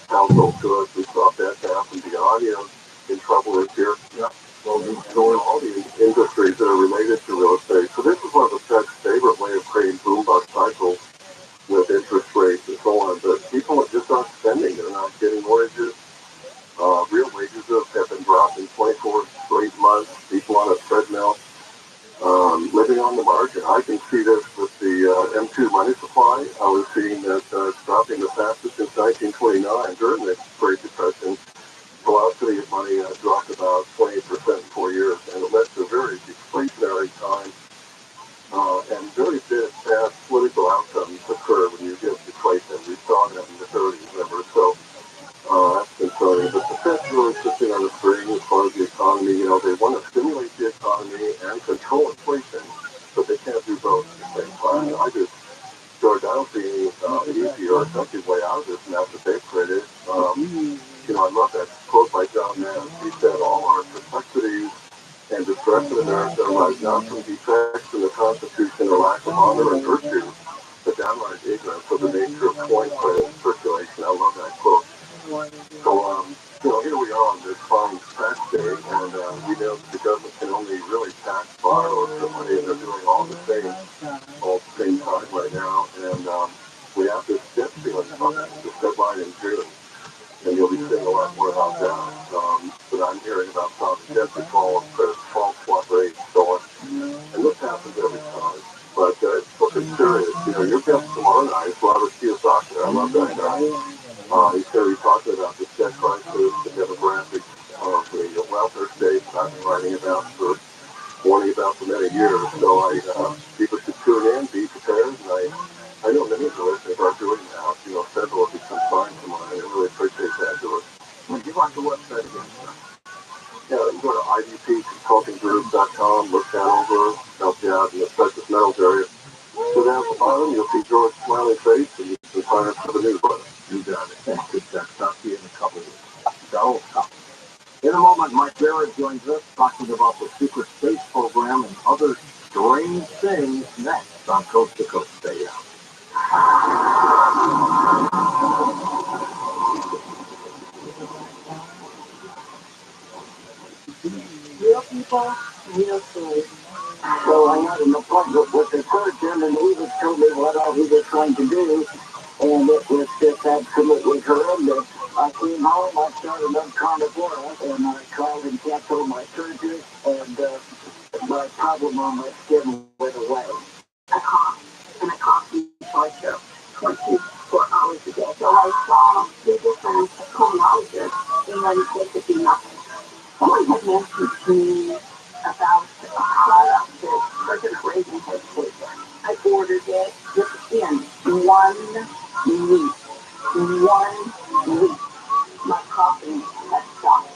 household goods. We saw that happen. The audio in trouble this year. Yeah. Well, all the industries that are related to real estate. So this is one of the Fed's favorite way of creating boom bust cycles with interest rates and so on. But people are just not spending. They're not getting mortgages. Real wages have been dropping 24 straight months. People on a treadmill. Living on the margin. I can see this with the M2 money supply. I was seeing that it's dropping the fastest since 1929 during the Great Depression. Velocity of money dropped about 28% in 4 years, and it led to a very deflationary time and very bad political outcomes occur when you get deflation. We saw that in the 30s, remember? So that's concerning. But the Fed's really sitting on the string as far as the economy. You know, they want to stimulate the economy and control inflation, but they can't do both at the same time. George, I don't see any easy or effective way out of this mess that they've created. You know, I love that quote by John Mann. He said, all our perplexities and distress in America arise not from defects in the Constitution or lack of honor and virtue, but downright ignorance of the nature of coin credit circulation. I love that quote. So, you know, here we are on this fine tax day, and we know that the government can only really tax borrowers for money, and they're doing all at the same time right now. And we have this debt ceiling coming, this deadline in June. And you'll be seeing a lot more about that. But I'm hearing about sovereign debt default, credit default, swap rates, so on. And this happens every time. But it's serious. You know, your guest tomorrow night is Robert Kiyosaki. I love that guy. He's going to be talking about this debt crisis, the demographics of the welfare state that I've been writing about warning about for many years. So people should tune in, be prepared, and I know many of the listeners are doing that. You know, several have become clients of mine. I really appreciate that, George. Would you like the website again, sir? Yeah, you go to IDPconsultinggroup.com, look that over, help you out in the precious metals area. Go down at the bottom, you'll see George's smiling face, and you can sign up for the newsletter. You got it. Thank you, sir. Talk to you in a couple of weeks. Go. In a moment, Mike Barrett joins us talking about the secret space program and other strange things next on Coast to Coast. Stay out. So I had an appointment with the surgeon, and he was telling me what all he was trying to do, and it was just absolutely horrendous. I came home, I started on carnivore, and I called and canceled my surgery, and my problem on my skin went away. I coughed, and I coughed like 24 hours ago. So I saw two different pulmonologists, and then basically nothing. Someone had mentioned to me about a product that President Reagan had taken. I ordered it within 1 week. 1 week. My coughing had stopped.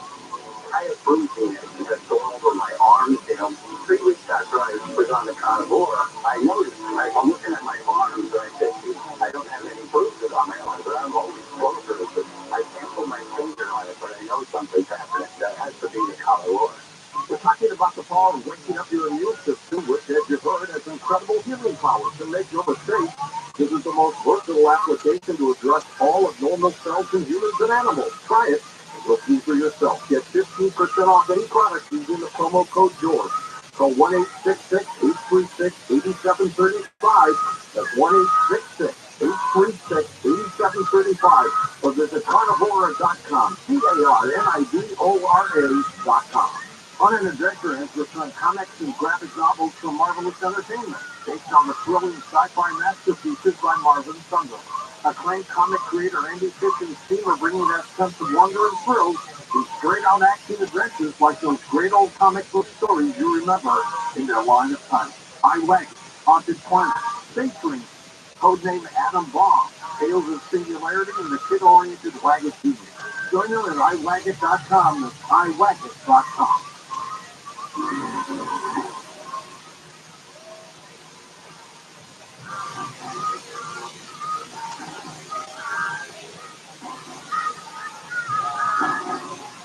I had bruising and had all over my arms. 3 weeks after I was on the carnivore, I noticed, I'm looking at my arms, and I said, I don't have any bruises on my arms, but I'm always closer. I can't put my finger on it, but I know something's happening. That has to be the carnivore. We're talking about the power of waking up your immune system, which, as you've heard, has incredible healing power. To make no mistake, this is the most versatile application to address all of normal cells in humans and animals. Try it. You'll see for yourself. Get 15% off any product using the promo code George. Call 1-866-836-8735. That's 1-866-836-8735. Or visit carnivora.com. carnivora.com. Fun and Adventure has returned comics and graphic novels from Marvelous Entertainment, based on the thrilling sci-fi masterpieces by Marvin Sundell. Acclaimed comic creator Andy Fish and his team are bringing that sense of wonder and thrill through straight-out action adventures like those great old comic book stories you remember in their line of time. I Wag, Haunted Planet, Space Rings, codename Adam Bomb, Tales of Singularity, and the kid-oriented Waggit TV. Join them at iWaggit.com. That's iWaggit.com.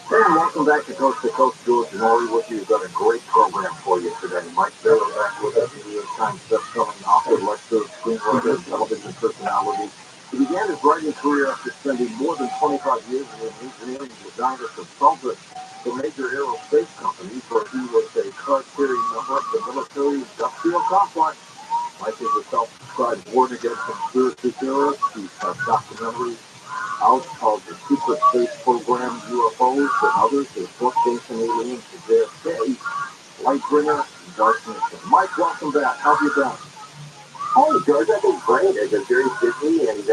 Hey, and welcome back to Coast. George and Ori with you. We've got a great program for you today. Mike Taylor back with us, New York Times best-selling author, lecturer, screenwriter, and television personality. He began his writing career after spending more than 25 years as an engineering designer consultant for major aerospace companies, where he was a card-carrying member of the military-industrial complex. Mike is a self-described war-against conspiracy theorist. He's got documentaries out called the Secret Space Program, UFOs, and others. His book, Facing Aliens to JFK, Lightbringer, and Darkness. Mike, welcome back. How have you been? Oh, George, I've been great. I've been very busy, and it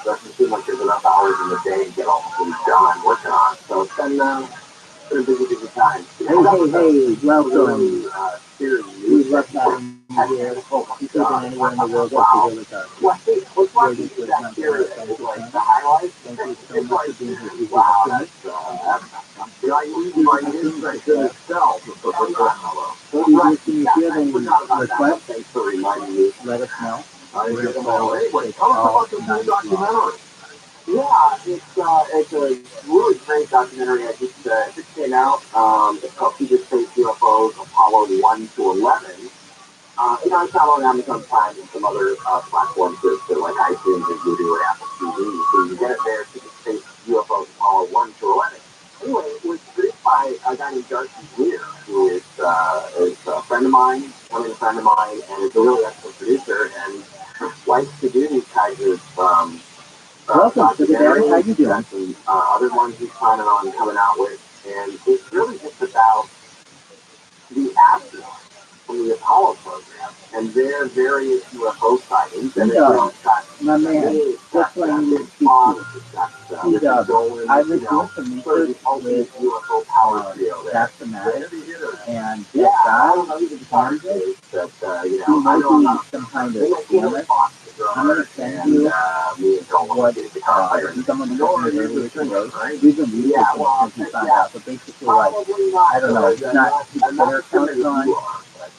doesn't seem like there's enough hours in the day to get all the things done I'm working on. So it's been a busy time. Hey, welcome. We love having you here. You could be anywhere in the world that you're here with us. Thank you so much for being here. Wow, that's I use my insight in itself. If you hear any requests, thanks for reminding me. Let us know. We're going to anyway, tell us about this new documentary. Yeah, it's a really great documentary. It just came out. It's called Secret Space UFOs, Apollo 1 to 11. It's out on Amazon Prime and some other platforms that like iTunes and Voodoo and Apple TV. So you get it there, Secret Space UFOs, Apollo 1 to 11. Anyway, it was produced by a guy named Darcy Weir, who is a friend of mine, and is a really excellent producer, and likes to do these kinds of welcome to the Barry. How you doing? Other ones he's planning on coming out with, and it's really just about the astronauts from the Apollo program and their various UFO sightings. And my man, just like you did speak to. I was doing some research with UFO power trio there. And this guy found it. He might be some kind of scammer. I'm going to send you what someone told me earlier today. We've been reading it since we found out. But basically, like, I don't know, it's not Twitter account on.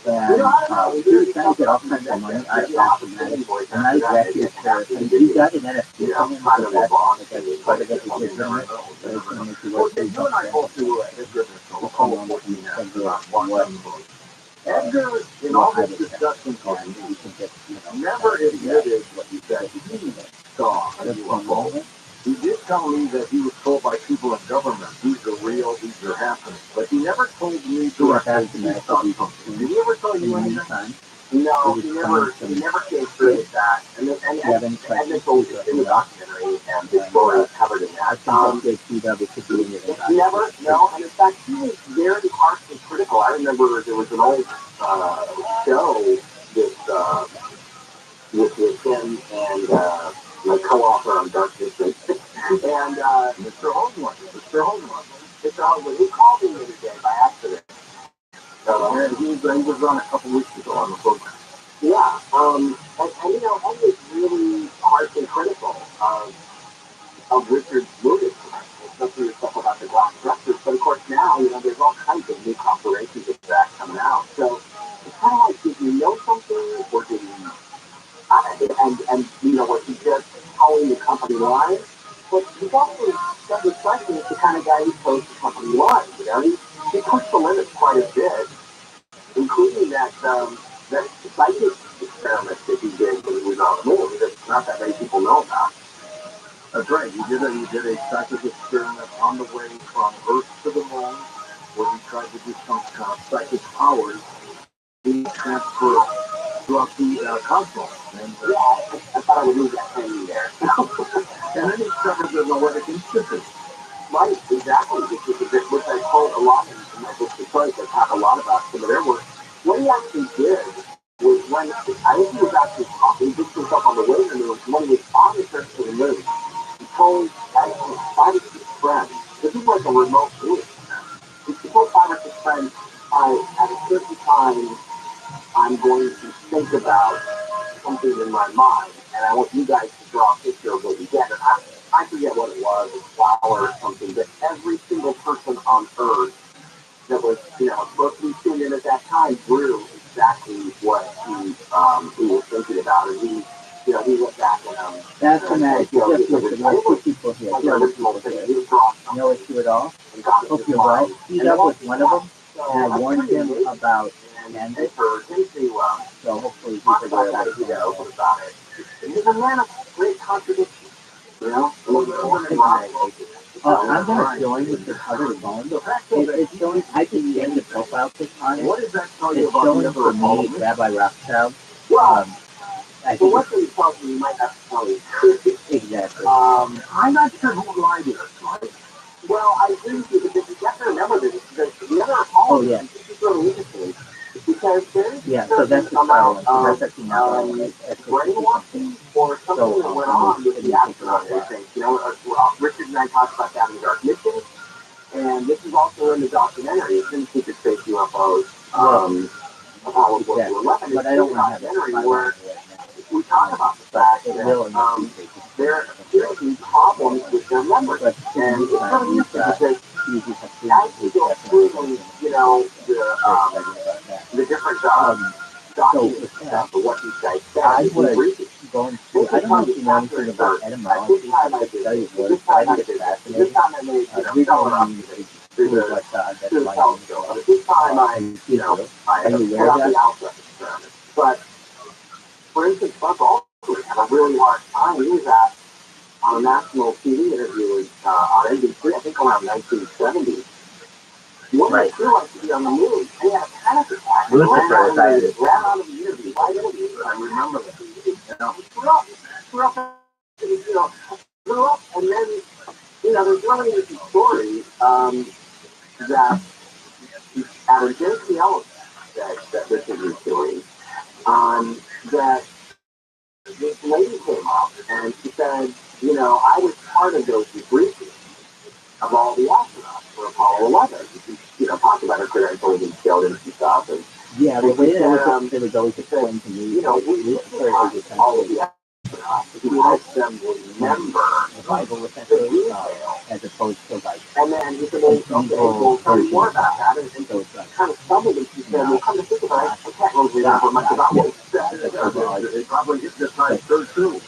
And we're trying to get all kinds of money out of Mathematics. I'm not exactly sure. And you got an NFT coming out of that. Like, I part of it is legitimate. So it's going to make you work pretty much. Edgar, in all this discussion, never admitted what he said he saw a UFO. He did tell me that he was told by people in government, these are real, these are happening. But he never told me directly he saw something. Did he ever tell you anything? No, he never came through with that. And it's always in the documentary, and his story is covered in that. Never, no, and in fact, he was very harshly critical. I remember there was an old show with him and my co-author on Dark History, and Mr. Holman. Mr. Holman, he called me the other day by accident. And he was on a couple weeks ago on the program. Yeah, and you know, Ed was really harsh and critical of Richard's movies, especially the stuff about the glass structures. But of course now, you know, there's all kinds of new compilations of that coming out. So it's kind of like, did you know something, or did you, and you know, was he just calling the company line? But he's also, Doug Rushton is the kind of guy who chose the company line, you know, he pushed the limits quite a bit, including that psychic experiment that he did when he was on the moon that not that many people know about. That's right. He did a psychic experiment on the way from Earth to the moon, where he tried to do some kind of psychic powers being transferred throughout the cosmos. And I thought I would leave that hanging there. and then he discovered the noetic inscription. Right, exactly. Which I quote a lot in my book, Detroit, that talk a lot about some of their work. What he actually did was when, I think he was actually talking, he did himself on the way to the moon, when he was on the trip to the moon, he told, I think, 5 or 6 friends, this is like a remote moon. He told 5 or 6 friends, at a certain time, I'm going to think about something in my mind, and I want you guys to draw a picture of what you get. And I forget what it was, a flower or something, but every single person on Earth that was, you know, supposed to be tuned in at that time drew exactly what he was thinking about, and he, you know, he went back and that's amazing. you know, Just listen, there's 2 people here. like an original thing. He was drawing something. No issue at all. And got it Hope you're well. He's up with one of them, and I warned him about Kansas. For him to so hopefully he's talk aware about of that, it. open about it. He's a man of great contradiction, you know? I'm going to join with this other phone. It's showing, I can change the profile pic on it. What does that tell you It's about the showing other for me, Apollo? Rabbi Rothschild. I So think what he tells me, you might have to tell you. exactly. I'm not sure who lied here, right? Well, I agree with you, but you have to remember that the other Apollo, yeah. this is really interesting, because there's Yeah, so that's the amount so that's actually not brainwashing or something that went on with the astronaut things. You know, Richard and I talked about that in the Dark Mission, and this is also in the documentary. It's in Secret Space UFOs, Apollo 4 to 11. But I don't want to have documentary where we talk about the fact that there appears to be problems with their memory. And it's really interesting because as you go through, you know, the different documents stuff of what these guys said, I was going to, I don't know if you know anything about etymology, but I can tell you what, I think it's fascinating. We don't want to use it, but that's why this time I are you aware of that? But for instance, Buck Aldrin had a really hard time. He was asked on a national TV interview on NBC, I think around 1970. What would it feel like to be on the moon? And he had a panic attack. Ran out of the interview. Why interview? I remember that. Grew up, and then, you know, there's really interesting story that at a JPL that Richard was doing, that this lady came up and she said, you know, I was part of those debriefings of all the astronauts for Apollo 11. You know, talked about her credentials and scaled and stuff. And yeah, the way it was always explained to me, you know, we all of the astronauts to help them remember the Bible essentially, as opposed to like, and then he said, well, tell me more about that. And so kind of stumbled and she said, well, come to think about it, I can't really remember much about what he said. It probably gets this time too.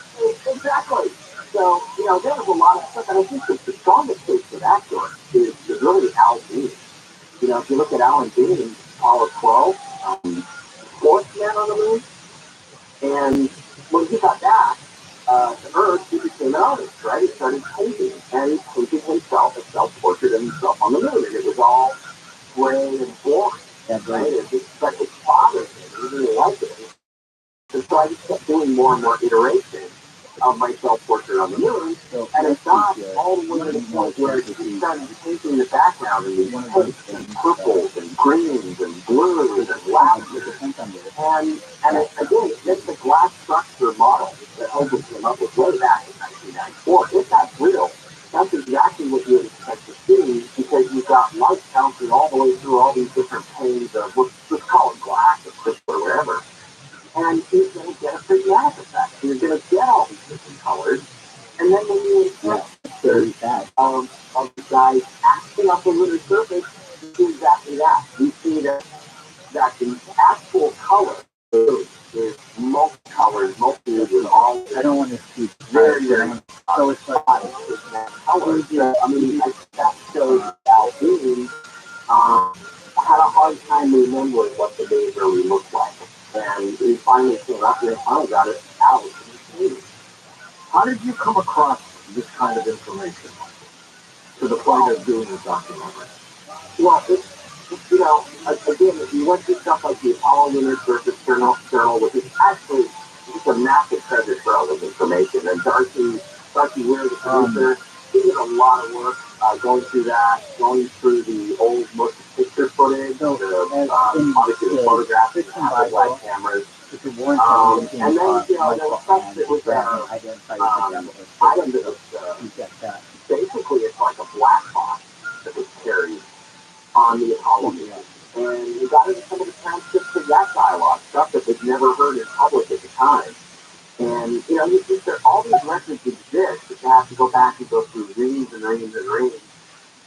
Exactly. So, you know, there was a lot of stuff, and I think the strongest case for that sort is really Al Bean. You know, if you look at Alan Bean, Apollo 12, fourth man on the moon, and when he got back to Earth, he became became an artist, right? He started painting, and he painted himself, a self-portrait of himself on the moon, and it was all gray and boring, right? But his father did, he really liked it. And so I just kept doing more and more iterations of my self-portrait on the moon, and it got all the way to the point where he started painting the background in these pinks and purples and greens and blues and lavender. And again, it's a glass structure model that Opal came up with way back in 1994. If that's real, that's exactly what you would expect to see, because you've got light bouncing all the way through all these different panes of, let's call it glass or crystal or whatever. And you're going to get a prismatic effect. You're going to get all these different colors. And then when you inflict pictures of the guys acting up the lunar surface, you see exactly that. You see that the actual color is multicolored, multi-hued with all. I don't want to speak very so it's like colors. I mean, I that shows how being had a hard time remembering what the day really looked like. And we finally came up with it, finally got it out. How did you come across this kind of information to the point of doing the documentary? Well, again, if you went to stuff like the Apollo Lunar Surface Journal, which is actually just a massive treasure trove of information, and Darcy Weir, the producer, he did a lot of work going through that, going through the old motion picture footage, obviously the photographs, the black cameras. And then, there was stuff that was item that was basically it's like a black box that was carried on the Apollo mission. And we got into some of the transcripts of that dialogue, stuff that was never heard in public at the time. And, you think that all these records exist, but you have to go back and go through reams and reams and reams.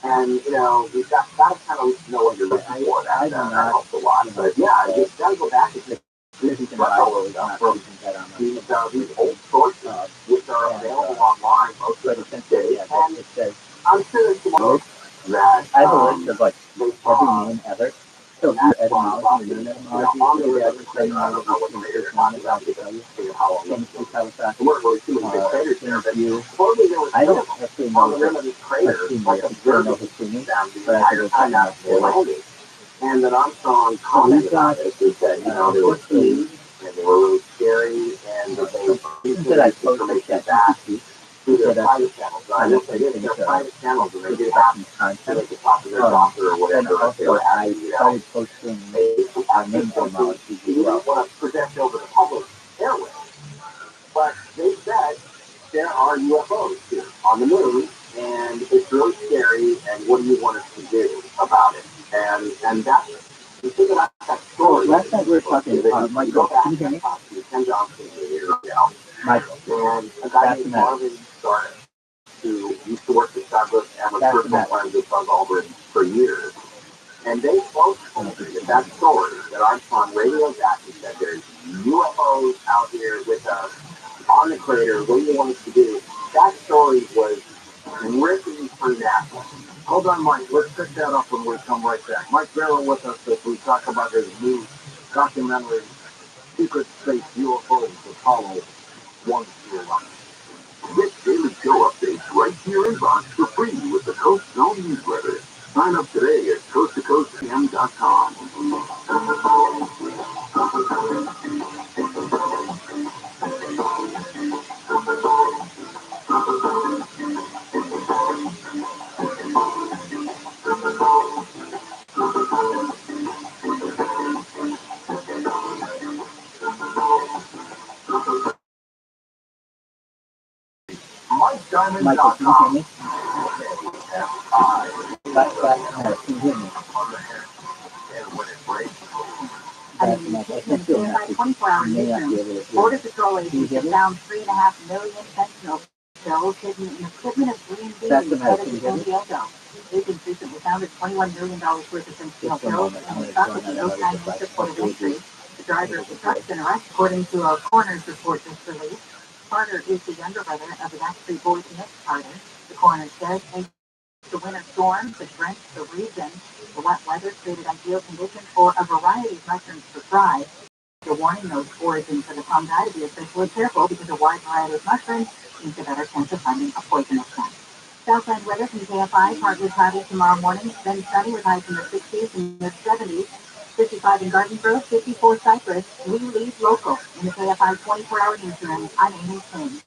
And, you've got to kind of know what you're looking for. That helps a lot. But, yeah, you got to go back and just from these old sources, which are available online most of the days. And I'm sure there's some others that I have a list of like every name ever. So if you're etymology, your etymology, so you have to say all of the things that I'm about to tell you. Thank you, Kawasaki. Thank you. I don't actually know if you know his singing, but I could find out for it. And then Armstrong commented about it. He said, they were huge, and they were really scary, and they I posted that back to their private channels. I know they did their private channels, and they did have to they could talk to their doctor or whatever. And also, I started posting names on my you didn't want to project over the public airways. But they said there are UFOs here on the moon, and it's really scary, and what do you want us to do about it? And that's the thing about that story. Last night we were talking, Michael, can you hear me? Michael. And a guy named Marvin Starr, who used to work at Douglas and was personal friends with Buzz Aldrin for years. And they both told me that story that Armstrong radio back and said there's UFOs out here with us on the crater, what do you want us to do? That story was written for NASA. Hold on, Mike. Let's pick that up when we come right back. Mike Barrow with us as we talk about his new documentary, Secret Space UFOs, Apollo 1 through 11. Get daily show updates right to your inbox for free with the Coast Zone newsletter. Sign up today at coasttocoastpm.com. Michael, can you hear me? Can you hear me? By 24 hours later, Border Patrol agents have found 3.5 million fentanyl pills hidden in a shipment of green beans headed to San Diego. Agents recently found $21 million worth of fentanyl pills and the truck with the 09 report of entry. The driver of the truck has been arrested, according to a coroner's report just released. Carter is the younger brother of an ex-Free Boys Nick Carter. The coroner says the winter storms that drenched the region, the wet weather created ideal conditions for a variety of mushrooms to thrive. The warning notes origin for the fungi to be especially careful because a wide variety of mushrooms means a better chance of finding a poisonous scent. Southside weather from KFI, partly cloudy tomorrow morning, then sunny with highs in the 60s and the 70s, 55 in Garden Grove, 54 Cypress. We leave local in the KFI 24-hour newsroom. I'm Amy King.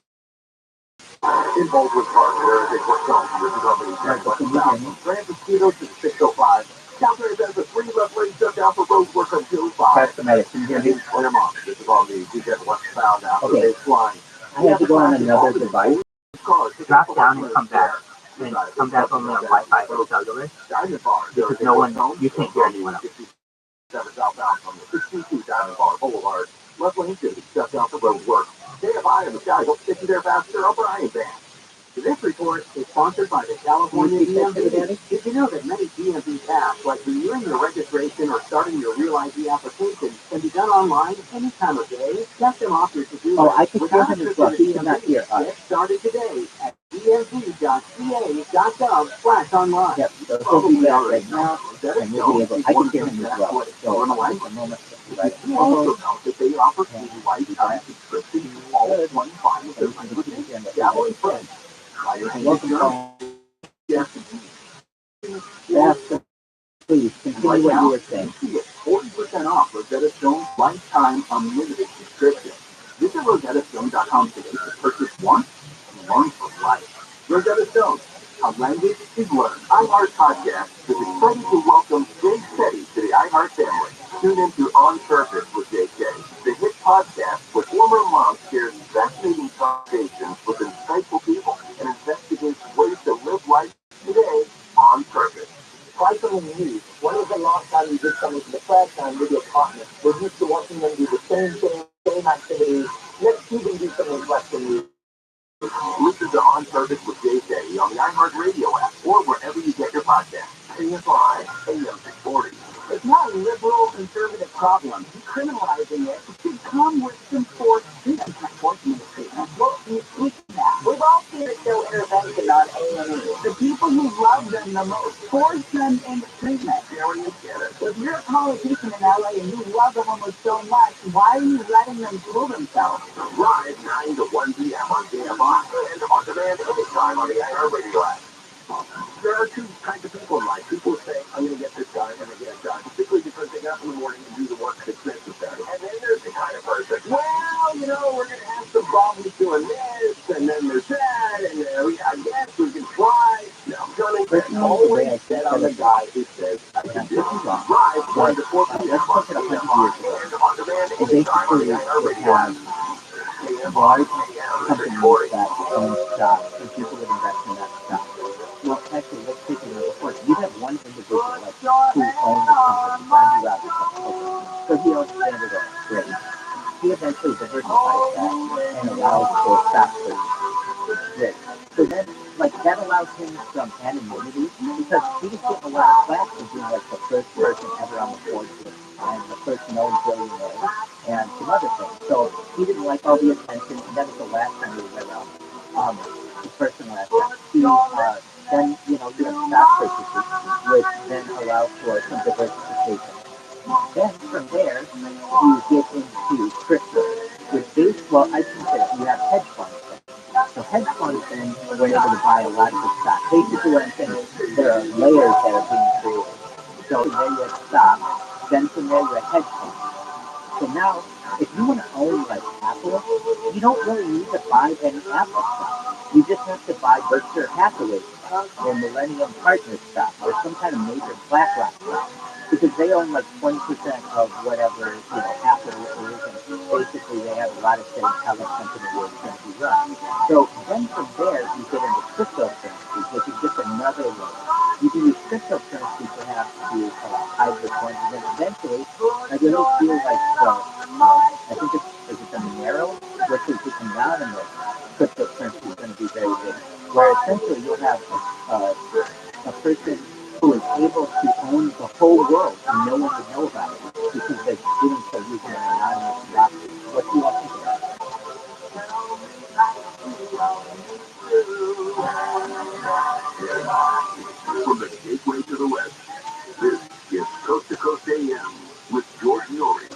In Baldwin Park, there is a hotel with the company from Francis Tito to 605. Calgary has a free left lane shut down for road work until 5. That's the medicine. Can you hear me? This is on the weekend westbound after Okay. flying. I have to go on another device. Drop down and come back. And come back only on Wi-Fi or cellular. Because no one, you can't hear anyone else. Southbound from the 62 Diamond Bar Boulevard. Left lane to shut down for road work. KFI and the Sky hope to get you there faster. O'Brien Band. This report is sponsored by the California DMV. Did you know that many DMV tasks, like renewing your registration or starting your Real ID application, can be done online any time of day? Check them off your to-do list. Oh, I could hear him as well. He cannot hear us. Get started today at dmv.ca.gov/online. Yep, so he'll be back right now, and we'll be able, I can hear him as well. So, a moment, right? You also know that they offer free lifetime subscriptions to all 25 of their languages. Gathering friends. Welcome home. Yes, please, continue what you were saying. 40% off Rosetta Stone's lifetime unlimited subscription. Visit RosettaStone.com today to purchase once and learn for life. Rosetta Stone, how language is learned. iHeart Podcast is excited to welcome Jay Shetty to the iHeart family. Tune into On Purpose with Jay Shetty, the hit podcast where former moms share fascinating conversations with insightful people and investigates ways to live life today on purpose. Try something new. When was the last time you did something for the first time with your partner? We're used to watching them do the same thing, same activities. Let's even do something less than you. Listen to On Purpose with Jay Shetty on the iHeartRadio app or wherever you get your podcasts. KFI, AM 640. It's not a liberal conservative problem. Decriminalizing it should come with some forced treatment. Well, you speak that. We've all seen it show intervention on A&E. The people who love them the most force them into treatment. If you're a politician in LA and you love the homeless so much, why are you letting them kill themselves? Live 9 to 1 p.m. on KFI and on demand anytime on the iHeartRadio app. There are two kinds of people in life. People say, I'm going to get this done, I'm going to get it done, particularly because they get up in the morning and do the work that's necessary. And then there's the kind of person, well, we're going to have some problems doing this, and then there's that, and I guess we can try. No, Johnny, there's always set on the guy who says, I can do it live 1 to 4 p.m. on demand anytime on the iHeartRadio app. Large companies that own stocks and people that invest in that stock. Well, actually, let's take another point. You have one individual like who owns the company, Rabbi. So he owns Standard Oil, great. He eventually diversifies that and allows for stock purchases, great. So then, that allows him some anonymity because he was getting a lot of flack for being the first person ever on the Forbes list and the first known billionaire and some other things. So he didn't like all the attention, and that was the last time he was around. The person last time. Then, you have stock purchases, which then allow for some diversification. Then from there, you get into crypto, which I consider you have hedge funds. So hedge funds then were able to buy a lot of the stock. Basically what I'm saying is there are layers that are being created. So from there you have stock, then from there you have hedge funds. So now, if you want to own Apple, you don't really need to buy any Apple stock. You just have to buy Berkshire Hathaway stock or Millennium Partners stock or some kind of major BlackRock stock because they own 20% of whatever Apple is, and basically they have a lot of say in how the company will going to be run. So then from there you get into cryptocurrencies, which is just another layer. You can use cryptocurrency perhaps to hide the coins, and then eventually, I really feel I think it's a Monero, which is to come down in the cryptocurrency is going to be very big, where essentially you'll have a person who is able to own the whole world and no one would know about it because they're doing so using an anonymous blockchain. What do you all think about that? From the gateway to the West, this is Coast to Coast AM with George Norrie.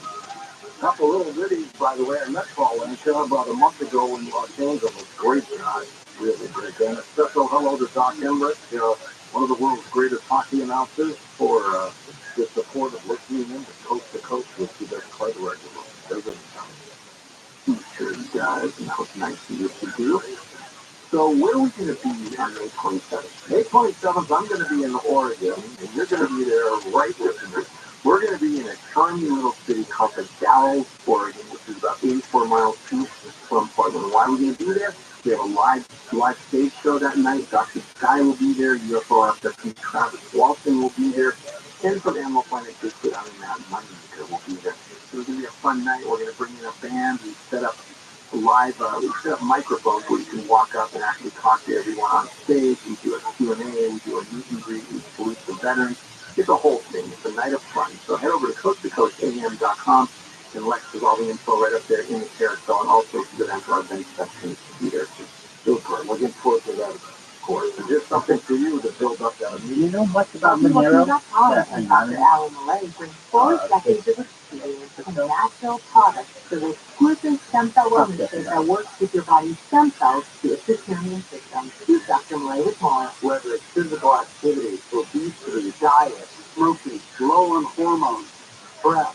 Couple little videos, by the way, I met Valencia about a month ago in Los Angeles. Great guy, really great guy. And a special hello to Doc Emmerich, one of the world's greatest hockey announcers, for the support of listening in to Coast with you. That's quite a regular. Very good time. Sure, guys, and it's nice to meet you too. So where are we going to be on May 27th? May 27th, I'm going to be in Oregon, and you're going to be there right with me. We're going to be in a charming little city called the Dalles, Oregon, which is about 84 miles east from Portland. Why are we going to do that? We have a live stage show that night. Dr. Sky will be there. UFO FFP Travis Walton will be there. And from Animal Planet Bigfoot on that Moneymaker will be there. So it's going to be a fun night. We're going to bring in a band. We set up microphones where you can walk up and actually talk to everyone on stage. We do a Q&A, we do a meet and greet, we salute the veterans. It's a whole thing. It's a night of fun. So head over to coasttocoastam.com, and Lex has all the info right up there in the carousel, and also if you go down to our event section, be there too. Super. Looking forward to that, of course. And there's something for you to build up that Do you know much about Monero? Dr. Alan Malay brings 4 decades of experience with natural products to the exclusive stem cell wellness kit that works with your body's stem cells to assist your immune system. Here's Dr. Malay with more. Whether it's physical activity, obesity, diet, smoking, low on hormones, stress,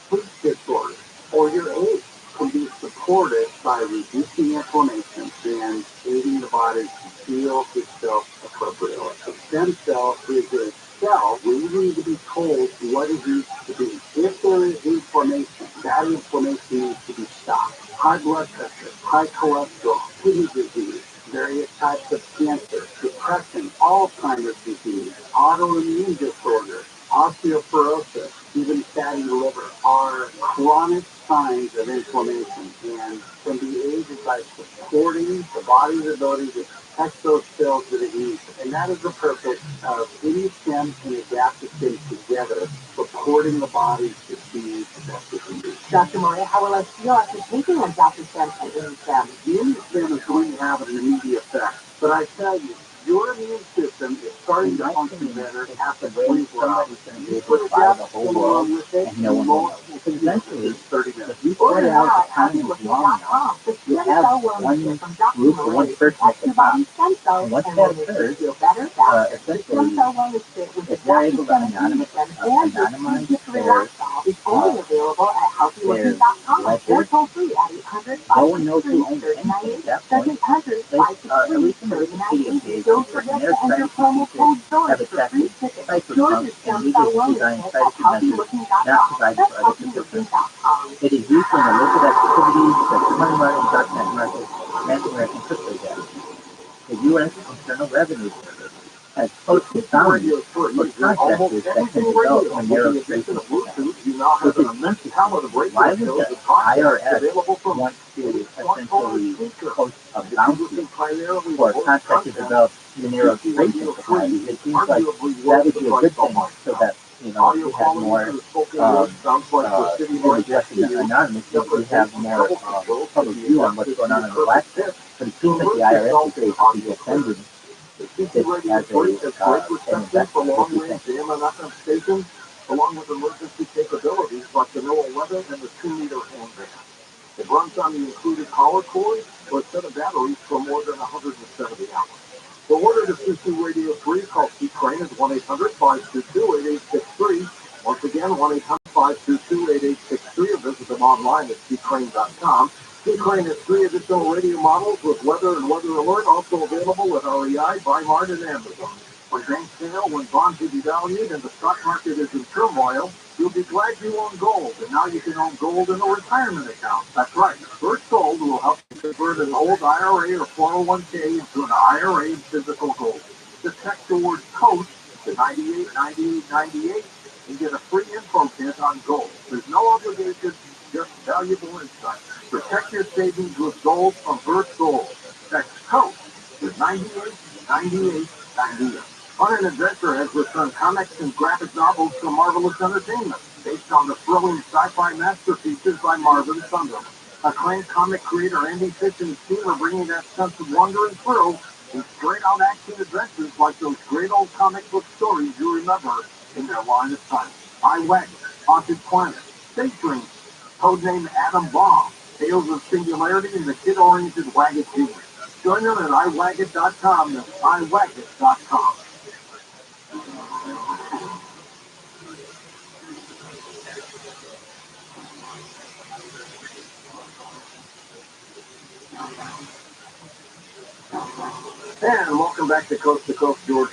sleep disorders, or your age, can be supported by reducing inflammation and aiding the body to heal itself appropriately. A stem cell is a cell where you need to be told what it needs to be. If there is inflammation, that inflammation needs to be stopped. High blood pressure, high cholesterol, kidney disease, various types of cancer, depression, Alzheimer's disease, autoimmune disorders, osteoporosis, even fatty liver, are chronic signs of inflammation and can be aided by supporting the body's ability to protect those cells that it needs. And that is the purpose of any stem and adaptogen together, supporting the body to be the best it can be. Dr. Malay, how will I feel after taking a Dr. Stem and immune stem? The immune stem is going to have an immediate effect, but I tell you, your immune system is starting to function better after 24 hours. You put a adaptogen along with it, and no one will know. Because eventually, 30 minutes. if you spread out the time is long enough, you have one group or one person at the top. And once that occurs, essentially, if they're able to anonymize their ledger, no one knows who owns anything at that point. At least in the Wikipedia page, and they're trying to have attracted cypherpunks and legal design privacy measures not provided for other participants. It is used in illicit activities such as money laundering, darknet market, ransomware, and crypto damages. The U.S. Internal Revenue Service has posted boundaries for contractors that can develop Monero tracing technology, which is why would the IRS want to essentially post a bounty for a contractor to develop Monero tracing technology? It seems like that would be a good thing, so that we have more anonymous, we have more public view on what's going on in the black spot. But it seems like the IRS is basically defending this as an investment. Along with emergency capabilities like the NOAA weather and the 2-meter handbrake. It runs on the included power cord or a set of batteries for more than 170 hours. To order the CC Radio 3, call T-Crane at 1-800-522-8863. Once again, 1-800-522-8863, or visit them online at tcrane.com. T-Crane has 3 additional radio models with weather and weather alert, also available at REI, Walmart, and Amazon. When banks fail, when bonds are devalued, and the stock market is in turmoil, you'll be glad you own gold, and now you can own gold in a retirement account. That's right. First Gold will help you convert an old IRA or 401k into an IRA in physical gold. Just text the word COAST to 989898 and get a free info kit on gold. There's no obligation, just valuable insight. Protect your savings with gold from First Gold. Text COAST to 989898. Fun and Adventure has returned comics and graphic novels from Marvelous Entertainment, based on the thrilling sci-fi masterpieces by Marvin Sunderland. Acclaimed comic creator Andy Fish and his team are bringing that sense of wonder and thrill in straight-out action adventures like those great old comic book stories you remember in their line of time. I Went, Haunted Planet, Space Dreams, Codename Adam Bomb, Tales of Singularity and the Kid-Oriented Wagon Genius. Join them at iWaggit.com. That's iWaggit.com. And welcome back to Coast, George.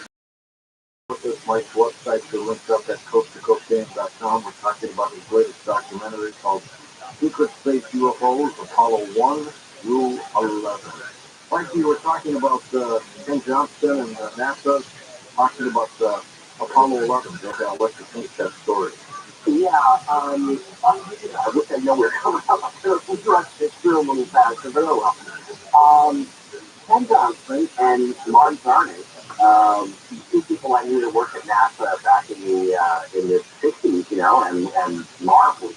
Mike's website are linked up at coasttocoastgames.com. We're talking about his latest documentary called Secret Space UFOs, Apollo 1 through 11. Mikey, you were talking about Ken Johnston and NASA, talking about Apollo 11. What you think of that story? Yeah, I wish I know where we're coming up. We rushed it through a little faster, but oh well. Ken Johnston and Mark Zarnick, two people I knew that worked at NASA back in the 60s, you know, and Mark was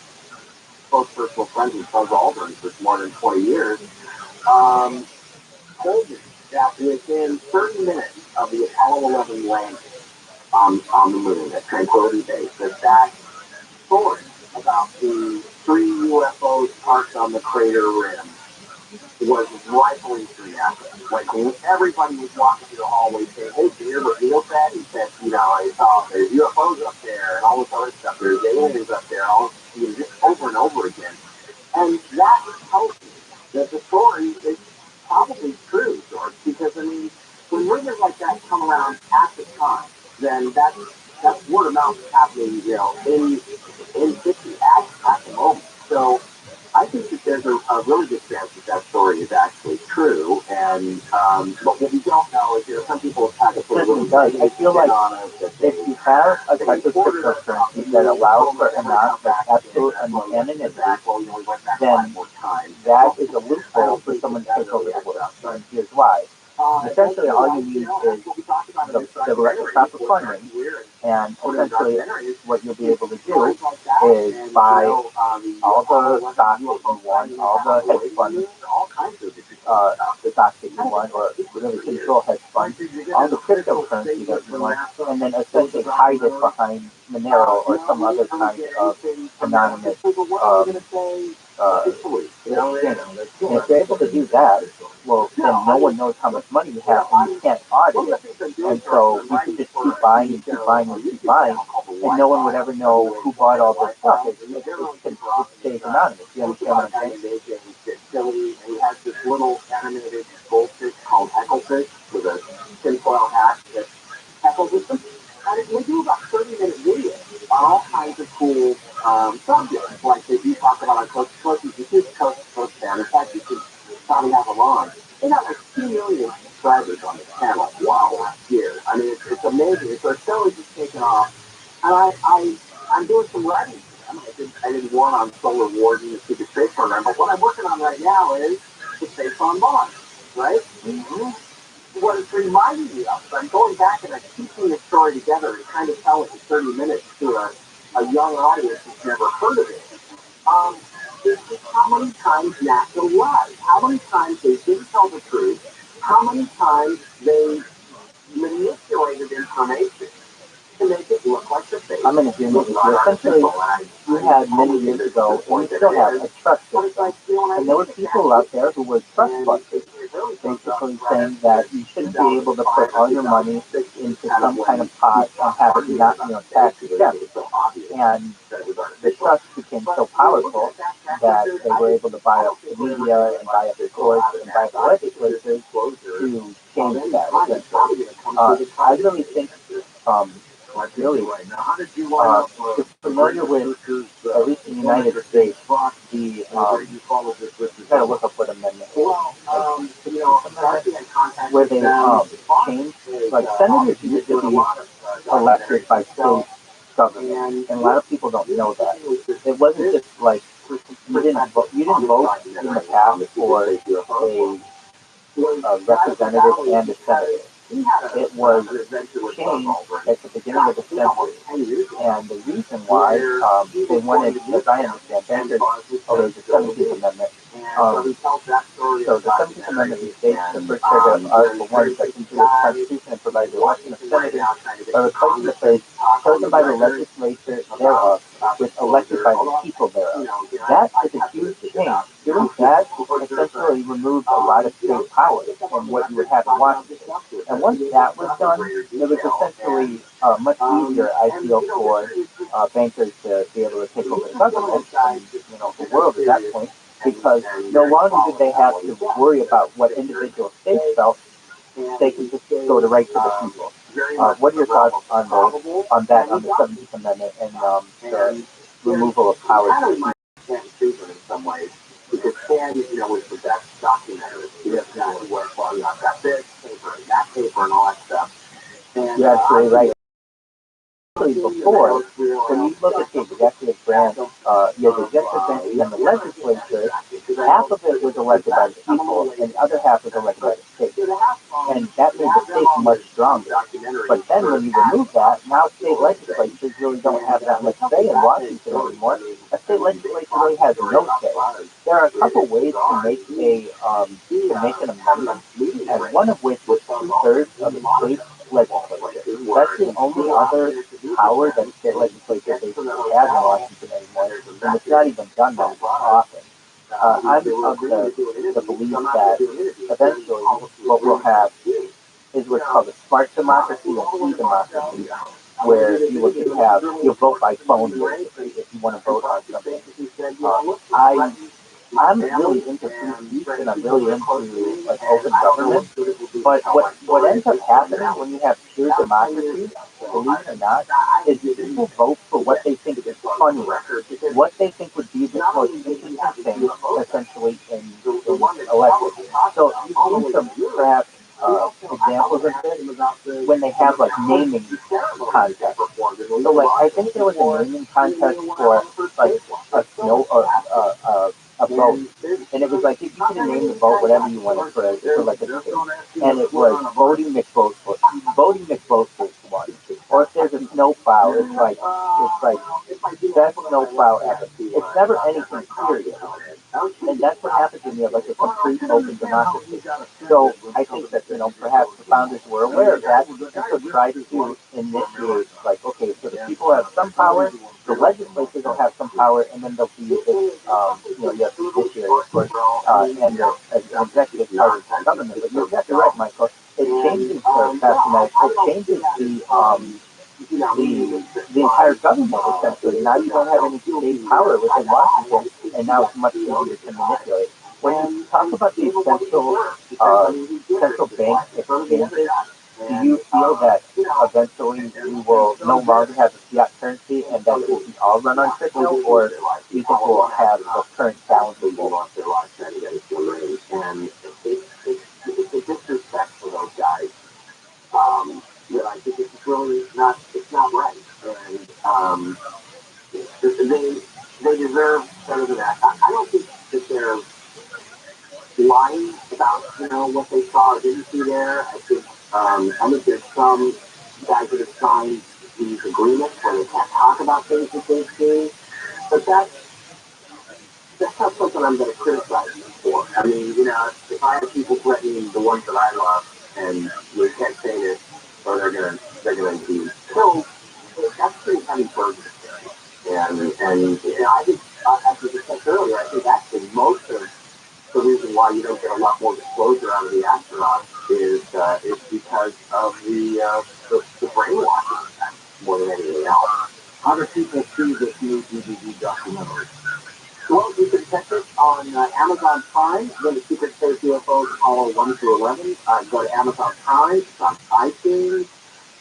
close personal friends with Buzz Aldrin for more than 20 years. Told me that within 30 minutes of the Apollo 11 landing on the moon at Tranquility Base, that story about the 3 UFOs parked on the crater rim was rifling through NASA. Like everybody was walking through the hallway saying, "Hey, did you hear what Neil said?" He said, "You know, I saw there's UFOs up there and all this other stuff. There's aliens up there." All just over and over again, and that tells me that the story is probably true, George. Because I mean, when rumors like that come around at the time, then that's word of mouth happening, you know, in 50 at the moment. So I think that there's a really good chance that story is actually true. And but what we don't know is, you know, some people have had to put a little I feel like if you have a type of cryptocurrency that allows for absolute anonymity, then that is a loophole for someone to take over the world. And here's why. Essentially, all you need is the proper funding, and essentially what you'll be able to do is buy all the stocks that you want, all the hedge funds, the stocks that you want, or really control hedge funds, all the cryptocurrency that you want, and then essentially hide it behind Monero or some other kind of anonymous exchange. And if you're able to do that, well, then no one knows how much money you have, and you can't audit it. And so you can just keep buying and keep buying and keep buying, and no one would ever know who bought all this stuff. It stays anonymous. You understand what I'm saying? He has this little animated goldfish called Hecklefish with a tinfoil hat that heckles with them. And they do about 30-minute videos on all kinds of cool subjects, like they do talk about on Coast to Coast. You can see the Coast to Coast fan. In fact, you can probably have them on. They got like 2 million subscribers on the channel. Wow, last year. I mean, it's amazing. So the show is just taking off. And I'm doing some writing for them. I did one on Solar Wars and the Secret Space Program, but what I'm working on right now is the Space on Mars, right? Mm-hmm. What it's reminding me of, so I'm going back and I'm piecing the story together and trying to tell it in 30 minutes to a young audience who's never heard of it. Is just how many times NASA lied, how many times they didn't tell the truth, how many times they manipulated information to make it look like the fake. I'm in agreement with you. Essentially, you had many years ago, and you still have a trust system. And there were people out there who were trust busters, basically saying that you shouldn't be able to put all your money into some kind of pot and have it not, tax exempt. And the trust became so powerful that they were able to buy up the media and buy up the courts and buy up the legislatures to change that, essentially. I really think, if familiar with, at least in the United States, the, gotta look up what amendment where they changed, like senators used to be elected by state government, and a lot of people don't know that. It wasn't just like you didn't vote in the past for a representative and a senator. It was changed at the beginning of the century, and the reason why they wanted, as I understand, there's the 17th Amendment, So the 17th Amendment states the first paragraph, Article 1, Section 2 of the Constitution and provides the election of senators by replacing the phrase chosen by the legislature thereof with elected by the people thereof. That is a huge change. Doing that essentially removes a lot of state power from what you would have in Washington. And once that was done, it was essentially much easier, I feel, for bankers to be able to take over the government and the world at that point, because no longer did they have to worry about what individual states felt. They could just go to right to the people. What are your thoughts on the 17th Amendment and the removal of power? In some ways, because Stan, was the best documentary. He doesn't know what got this paper and that paper and all that stuff. And you're absolutely right. Before, when you look at the executive branch, you have the executive branch and then the legislature, half of it was elected by the people and the other half was elected by the state. And that made the state much stronger. But then when you remove that, now state legislatures really don't have that much say in Washington anymore. A state legislature really has no say. There are a couple ways to make an amendment, and one of which is 2/3 of the state legislature. That's the only other power that state legislature basically has in Washington anymore, and it's not even done that often. I'm of the belief that eventually what we'll have is what's called a smart democracy and e-democracy, where you will just have, you'll vote by phone basically if you want to vote on something. I'm really into free speech and I'm really into like open government. But what ends up happening when you have pure democracy, believe it or not, is people vote for what they think is funny, what they think would be the most interesting thing, essentially, in elections. So you've seen some perhaps examples of this when they have like naming contests. So like I think there was a naming contest for like a snow or a boat, and it was like you could name the boat whatever you wanted for like a state, and it was Voting McBoatful. Voting McBoatful one. Or if there's a snowplow, it's like best snowplow ever. It's never anything serious. And that's what happens when you have like a complete open democracy. So I think that, perhaps the founders were aware of that and so tried to initiate, like, okay, so the people have some power, the legislatures will have some power, and then there'll be this, you have the judiciary, of course, and the executive power of the government. But you're exactly right, Michael. It changes, it changes the entire government, essentially. Now you don't have any state power within Washington, and now it's much easier to manipulate. When you talk about the central bank exchanges, do you feel that eventually we will no longer have a fiat currency and that it will be all run on crypto, or do you think we'll have the current balance of gold? And it's disrespect for those guys. That I think it's really it's not right. And they deserve better than that. I don't think that they're lying about, what they saw or didn't see there. I think there's some guys that have signed these agreements where they can't talk about things that they see. But that's not something I'm going to criticize them for. I mean, if I have people threatening the ones that I love, and we can't say this, or they're gonna be killed, that's pretty heavy burden to carry. And I think, as we discussed earlier, I think actually most of the reason why you don't get a lot more disclosure out of the astronauts is because of the brainwashing more than anything else. How do people see this new DVD documentary? Well, you can check it on Amazon Prime. Go to Secret Space UFOs Apollo 1 through 11. Go to Amazon Prime. It's on iTunes.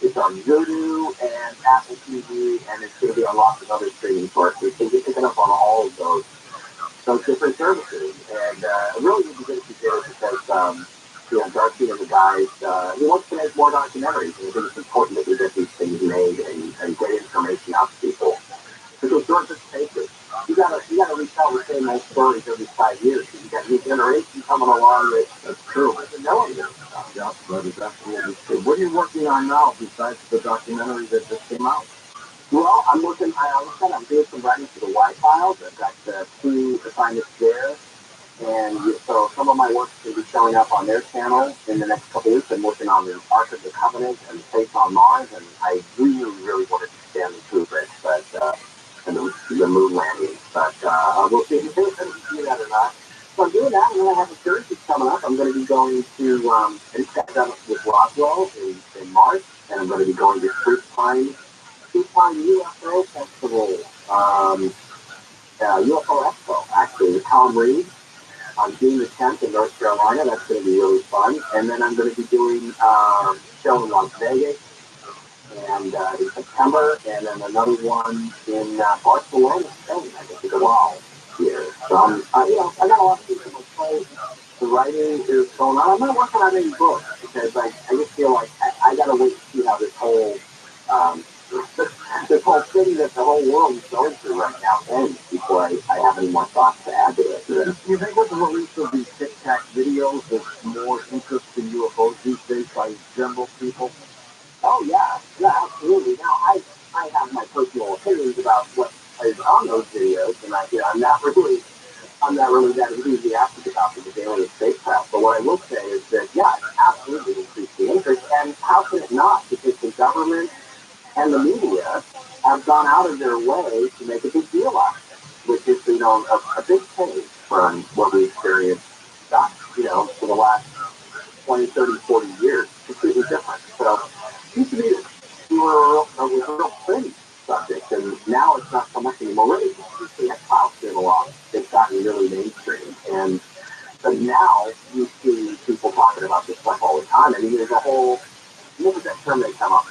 It's on Vudu and Apple TV, and it's going to be on lots of other streaming sources. So you can pick it up on all of those different services. And it really would be good if you did it because, Darcy and the guys, he wants to make more documentaries, and I think it's important that we get these things made and get information out to people. Because George, let's face it, you gotta retell the same old stories every 5 years. You got new generation coming along that's true. Knowing this stuff. Yeah, that is absolutely true. What are you working on now besides the documentary that just came out? Well, I'm doing some writing for the Y Files. I've got 2 assignments there. And so some of my work is going to be showing up on their channel in the next couple weeks. I'm working on the Ark of the Covenant and Faith on Mars, and I really, really want to expand the Kubrick, but and the moon landing. But we'll see if you do that or not. So I'm doing that, and then I have a series that's coming up. I'm going to be going to with Roswell in March, and I'm going to be going to Supine UFO Festival, UFO Expo, actually, with Tom Reed on June the 10th in North Carolina. That's going to be really fun. And then I'm going to be doing a show in Las Vegas and in September, and then another one in Barcelona, Spain, I guess, as well here. So I got a lot of things in my plate. The writing is going on. I'm not working on any books because I just feel like I got to wait to see how this whole thing that the whole world is going through right now ends before I have any more thoughts to add to it. Do you think with the release of these Tic Tac videos, there's more interest in UFOs these days by general people? Oh yeah, absolutely. Now I have my personal opinions about what is on those videos, and I'm not really that enthusiastic about the alien spacecraft. But what I will say is that yeah, it absolutely increased the interest, and how can it not? Because the government and the media have gone out of their way to make a big deal out of it, which is a big change from what we experienced, for the last 20, 30, 40 years. Completely different. So it used to be that we were a real fringe subject, and now it's not so much anymore. Really, the X-Files came along. It's gotten really mainstream, and so now you see people talking about this stuff all the time. I mean, there's a whole, what was that term they came up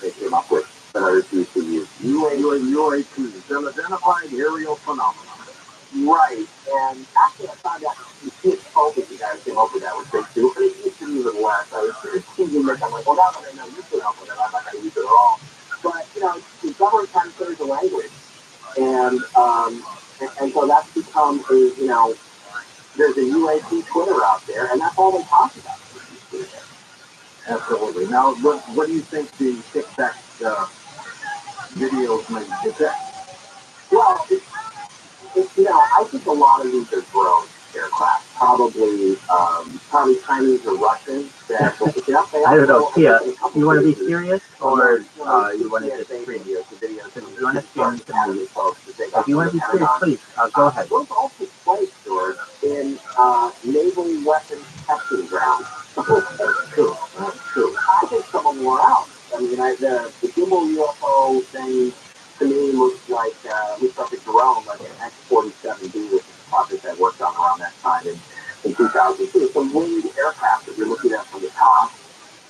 with that I refuse to use? UAPs, unidentified aerial phenomena. Right, and actually I found out the guys came up with that was big too, but it used to be even less. I was thinking that I'm like, well, now that I know you came up with it, I'm not going to use it at all. But, the government kind of clears the language, and so that's become there's a UAP Twitter out there, and that's all they talk about. Absolutely. Now, what do you think the Tic Tac videos may detect? Well, I think a lot of these are drone aircraft, probably Chinese or Russian. I don't know. Tia, you want to be serious or you want to just scream? You want to scream to me? If you want to be serious, please go ahead. Those all took place, George, in naval weapons testing grounds. That's true. I think some of them were out. I mean, the gimbal UFO thing to me looks like a drone, like an X-47B, which is a project I worked on around that time in 2002. It's a winged aircraft that you're looking at from the top.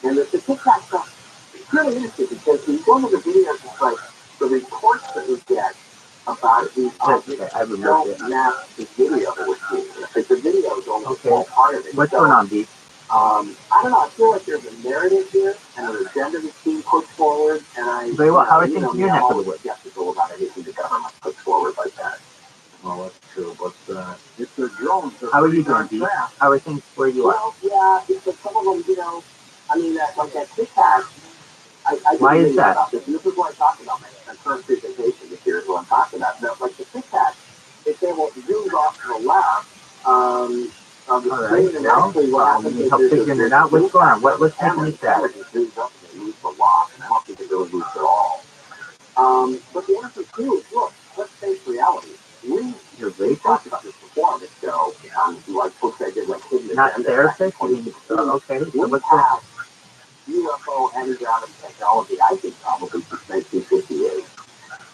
And the Tic Tac stuff, it's really interesting because when you go into the videos, it's like the reports that we get about these objects don't match the video that we're seeing. Like the video is only a small part of it. What's going on, Dee? I don't know. I feel like there's a narrative here and an agenda that's being pushed forward. And very well. How are things in your neck of the woods? Skeptical about anything the government puts forward like that. Well, that's true, but it's the drones. How are you doing, Dee? How are things where you are? Well, yeah, it's like some of them, I mean, like that Tic Tac. Why is that? This is what I'm talking about. My current presentation this year is what I'm talking about. Like the Tic Tac, if they will zoom off to the left, all right, now, you need help figuring it out. What's going on? What's making you sad? It zooms up and it moves a lot, and I don't think it really moves at all. But the answer too is, look, let's face reality. You're racist? Talked about this before on this show, like folks that did like hidden not therapist? Okay, so what's that? UFO anti-gravity technology, I think probably since 1958,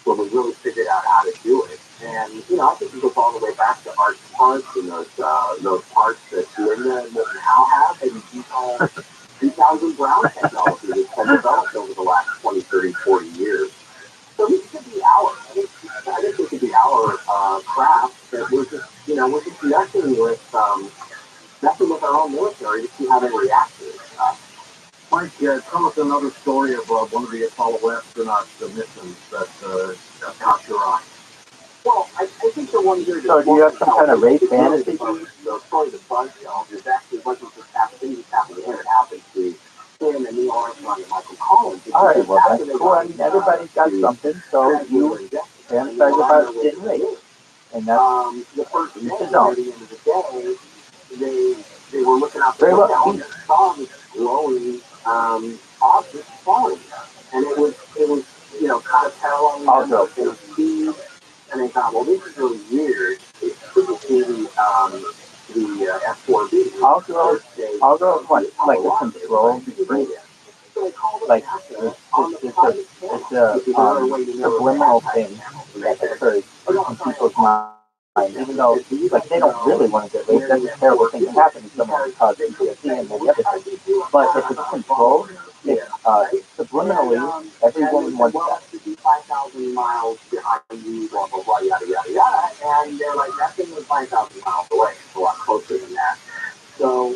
when we really figured out how to do it. And, I think it goes all the way back to Art's parts and those parts that Linda and Hal have, and 2000 Brown technology that's been developed over the last 20, 30, 40 years. So this could be ours. I think this could be our craft that we're just messing with our own military to see how they react to it. Mike, tell us another story of one of the Apollo astronauts' missions that caught your eye. Well, I think the one here... So do you have some kind of race fantasy? The story of the Buzzkill is actually wasn't just happening here. It happened to him and Neil Armstrong and Michael Collins. All right, well, that's cool. I mean, everybody's got something, so you fantasize about getting race. And that's the first the thing at the end of the day, they were looking out the window and saw this glowing object falling, and it was kind of paralleling the speed, and they thought, well, this is really weird. It couldn't be the F4B. Also, like a control break. Like it's a subliminal thing that occurs in people's mind, even though like they don't really want to get raped. That's a terrible thing to happen if someone causes PTSD and many other things. But if it's controlled, subliminally, every woman wants that. 5,000 miles behind you, blah, blah, blah, yada, yada, yada. And they're like, that thing was 5,000 miles away. It's a lot closer than that. So,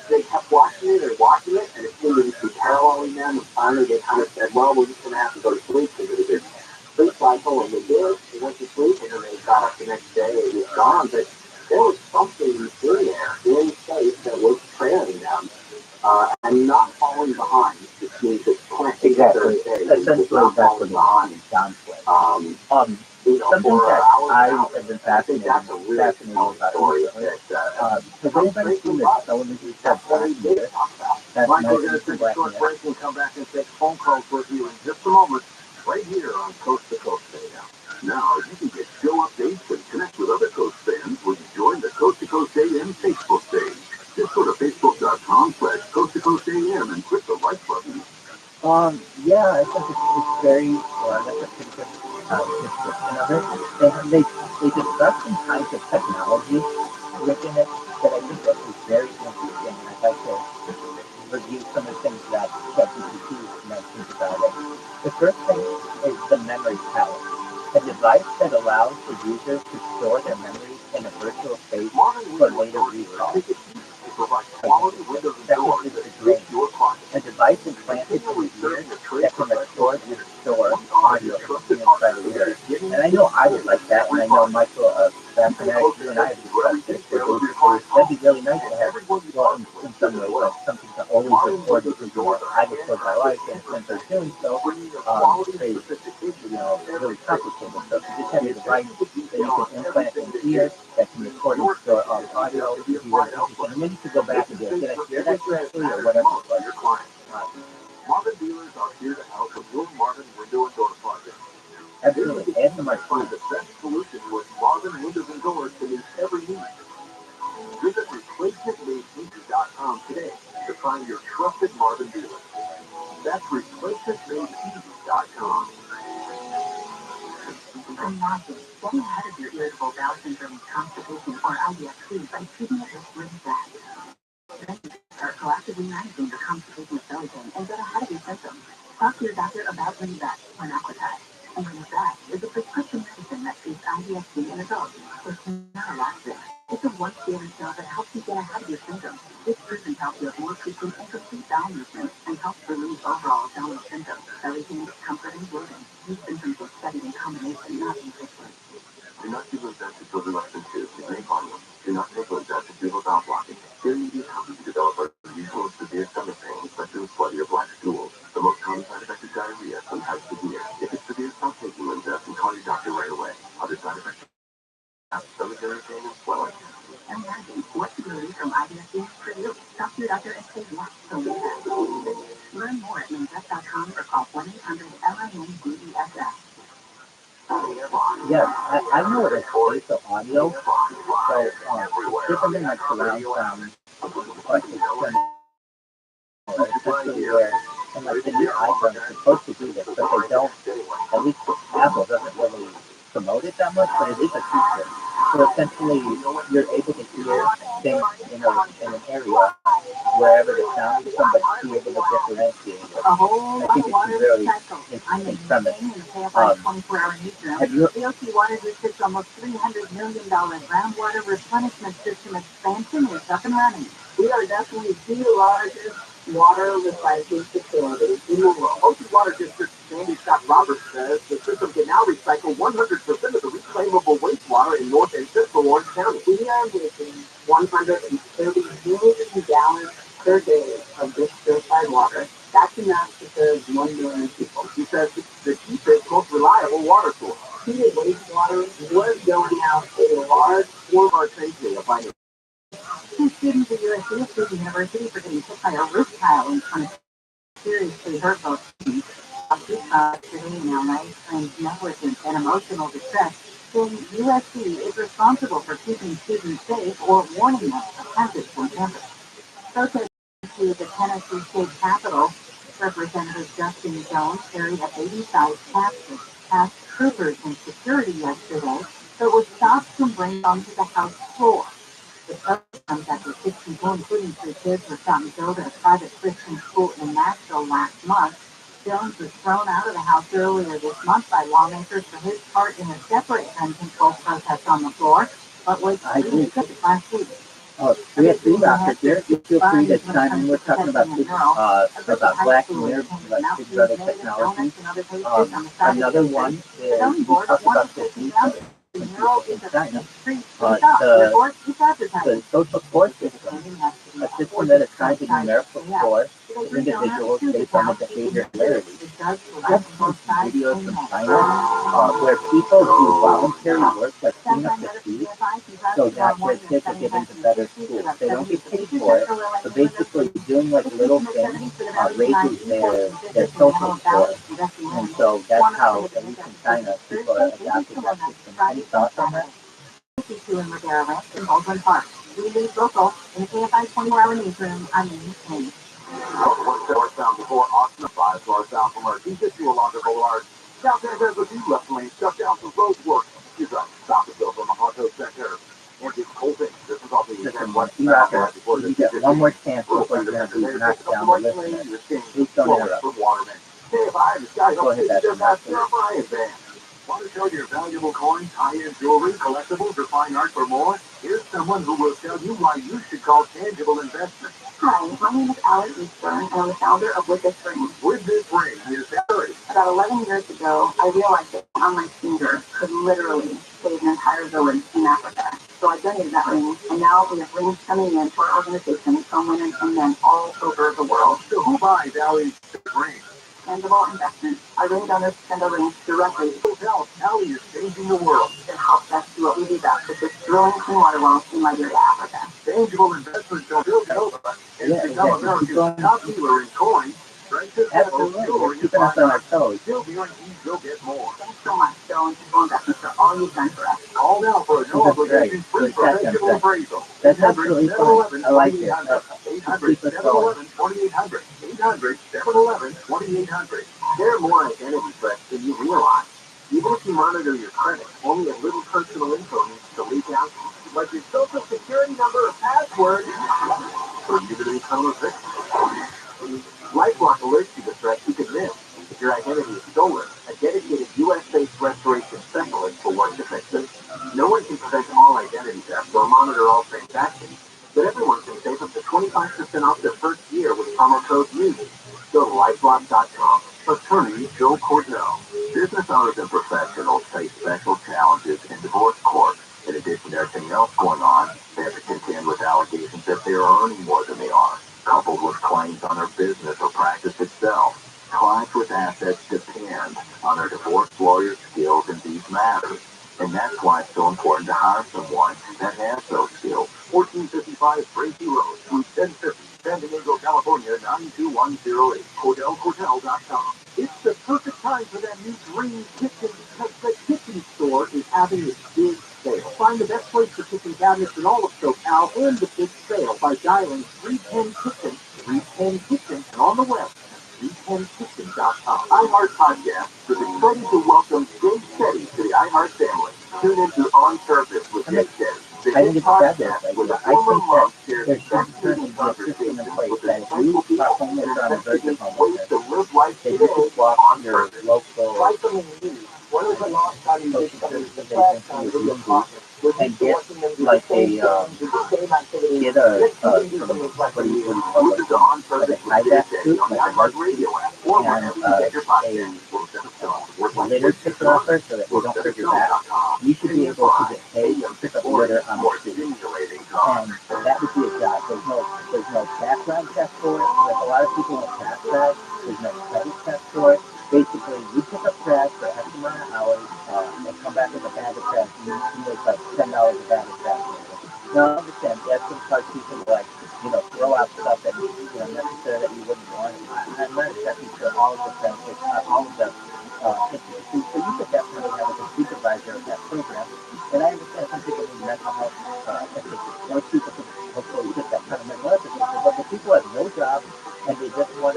they kept watching it and watching it, and it seemed to be paralleling them. And finally, they kind of said, well, we're just going to have to go to sleep because it was a sleep cycle. And they did. They went to sleep, and then they got up the next day, and it was gone. But there was something in there, in space, that was trailing them. And not falling behind, which means it's planting. Exactly. Essentially, that's what behind conflict. Something that I have been fascinated about recently. Has anybody seen this television show Black Mirror? That's Mike, we're going to Black take a short break and come back and take phone calls with you in just a moment, right here on Coast to Coast AM. Now, you can get show updates and connect with other Coast fans when you join the Coast to Coast AM Facebook page. Just go to facebook.com/Coast to Coast AM and click the like button. Yeah, I think it's very, well, that's a pretty good description of it. They discuss some kinds of technology within it that I think that is very interesting, and I'd like to review some of the things that ChatGPT mentions about it. The first thing is the memory palace, a device that allows the user to store their memories in a virtual space for later recall. Second is the brain, a device implanted in the ear that can record and store audio inside the ear. And I know I would like that, and I know Michael, Bassinet, you and I have discussed this, but that'd be really nice to have, well, in some ways, like something to always record because, I record my life, and since they're doing so, they, really complicated. So if you just have a device that you can implant in the ear that can record and store audio, it'd be really interesting. And then you could go back and be like, did I hear that correctly, or whatever it was. Marvin dealers are here to help with your Marvin window and door project. Absolutely. ASMR Find the best solution with Marvin windows and doors to meet every need. Visit replacementmadeeasy.com today to find your trusted Marvin dealer. That's replacementmadeeasy.com. Imagine getting ahead of your irritable bowel syndrome, constipation, or IBS by treating it with ROTHSCHILD. Then start proactively managing the constipation with belly pain and get ahead of your symptoms. Talk to your doctor about ROTHSCHILD or Aquatype. And ROTHSCHILD is a prescription medicine that treats IBS in adults. It's not a laxative. It's a once-daily pill that helps you get ahead of your symptoms. It's proven to help you have more frequent and complete bowel movements and helps relieve overall abdominal symptoms, belly pain, discomfort, and bloating. These symptoms were studied in combination, not individually. Do not give Lozette to children less than 2. It may harm them. Do not take Lozette to do without blocking. Intermediate healthy to develop unusual severe stomach pain, especially with bloody or black stools. The most common side effect is diarrhea, sometimes severe. If it's severe, stop taking Lozette and call your doctor right away. Other side effects are stomach irritation and swelling. Imagine what could relief from IBS means for you. Talk to your doctor and say yes to Lozette. Learn more at Lozette.com or call 1-800-LIN-DESS. Yes, I know it as spatial audio, so it's different than like surround sound, like essentially where, and like the new iPhone is supposed to do this, but they don't, at least Apple doesn't really promote it that much, but it is a feature. So essentially, you're able to hear things in an area wherever the sound is from, but be able to differentiate it. I think it's a really interesting premise. Have you? AOC Water District's almost $300 million groundwater replenishment system expansion is up and running. We are definitely the largest water recycling facility in the world. OC Water District Sandy Scott Roberts says the system can now recycle 100% of the reclaimable wastewater in North and Central Orange County. We are using 130 million gallons per day of this purified water. That's enough to serve 1 million people. She says it's the cheapest, most reliable water source. Treated wastewater was going out to a large Former Tracy, a Two students at USC State University for getting hit by a roof tile in front of seriously hurt both students. A police yesterday in LA claimed negligence and emotional distress, saying USC is responsible for keeping students safe or warning them of hazards on campus. Protests to the Tennessee State Capitol, Representative Justin Jones carried a baby-sized casket past troopers and security yesterday, but was stopped from bringing onto the House floor. The protest comes after 6 people, including 3 kids, were shot and killed at a private Christian school in Nashville last month. Jones was thrown out of the House earlier this month by lawmakers for his part in a separate gun control protest on the floor, but was reinstated last week. We have 3 doctors here. You feel free to chime in. We're talking about Black Mirror, like Big Brother technology. Another one is we talked about this week in China. The social support system, a system that is trying to do miracles for individuals based on the behavior clarity. I've seen videos from China where people do voluntary work like clean up the streets so that their kids are given to better schools. They don't get paid for it, but basically doing like little things raises their social score. And so that's how, at least in China, people are adopting that system. Any thoughts on that? In Rivera Ranch in Baldwin Park. We lead local in the KFI 24-hour newsroom. I'm Amy King. Northbound before Austin, 5 northbound from our Alonzo Boulevard. South End has a few left lanes shut down for road work. You drive stop and go from the Auto Center. And it's open. This is off the Listen, when you out there, you get one more chance before you're going to be knocked down the listener. Please don't interrupt. KFI, the sky Go ahead, that's enough. Want to show your valuable coins, high-end jewelry, collectibles, or fine art for more? Here's someone who will tell you why you should call Tangible Investment. Hi, my name is Alex Eastburn, and I'm the founder of With This Ring. With This Ring is Harry. About 11 years ago, I realized that on my finger could literally save an entire village in Africa. So I donated that ring, and now we have rings coming in to our organization from women and men all over the world. So who buys Allie's ring? Tangible Investment. Our ring donors send our rings directly to Hotel. Allie is changing the world. to help us do what we do best, which is drilling clean water wells in Liberia, Africa. Tangible Investment will build Nova and become America's top dealer in coins, precious metals, jewelry, and keeping us on our toes. Still guarantees you'll get more. Thanks so much, Joe, and Tangible Investment for all you've done for us. All now for a no obligation free professional appraisal. That's absolutely fine. I like it. 800-711-2800. 800-711-2800. There are more identity threats than you realize. Even if you monitor your credit, only a little personal info needs to leak out, like your social security number or password, for you to become a victim. LifeLock alerts you to threats you could miss. If your identity is stolen, a dedicated U.S.-based restoration specialist will work to fix it. No one can prevent all identity theft or monitor all transactions, but everyone can save up to 25% off their first year with promo code NEWS. Go to LifeLock.com. Attorney Joe Cordell. Business owners and professionals face special challenges in divorce court. In addition to everything else going on, they have to contend with allegations that they are earning more than they are, coupled with claims on their business or practice itself. Clients with assets depend on their divorce lawyer's skills in these matters, and that's why it's so important to hire someone that has those skills. 1455 Tracy Road, Suite 1050, San Diego, California, 92108. CordellCordell.com. It's the perfect time for that new dream kitchen because the kitchen store is having its big sale. Find the best place for kitchen cabinets in all of SoCal and the big sale by dialing 310 Kitchen, 310 Kitchen, and on the web at 310kitchen.com. iHeart Podcast is excited to welcome Jay Shetty to the iHeart family. Tune into On Purpose with Jay Shetty. I think it's fabulous. I think that there should currently be a system in place that if you are homeless or on the verge of homelessness, that you could walk to your local social service division for your DMV and get like what do you call it, like a tie-back suit, like a nurse suit, and a litter picker upper so that you don't pick your back. You should be able to get paid to pick up litter on the street. And that would be a job. There's no background check for it. Like a lot of people with tax bags, there's no credit check for it. Basically, you pick up trash for X amount of hours and come back with a bag of trash. And you make like $10 a bag of trash. Now, I understand, that's going to start people more people can hopefully get that kind of mental health attention. But the people have no job and they just want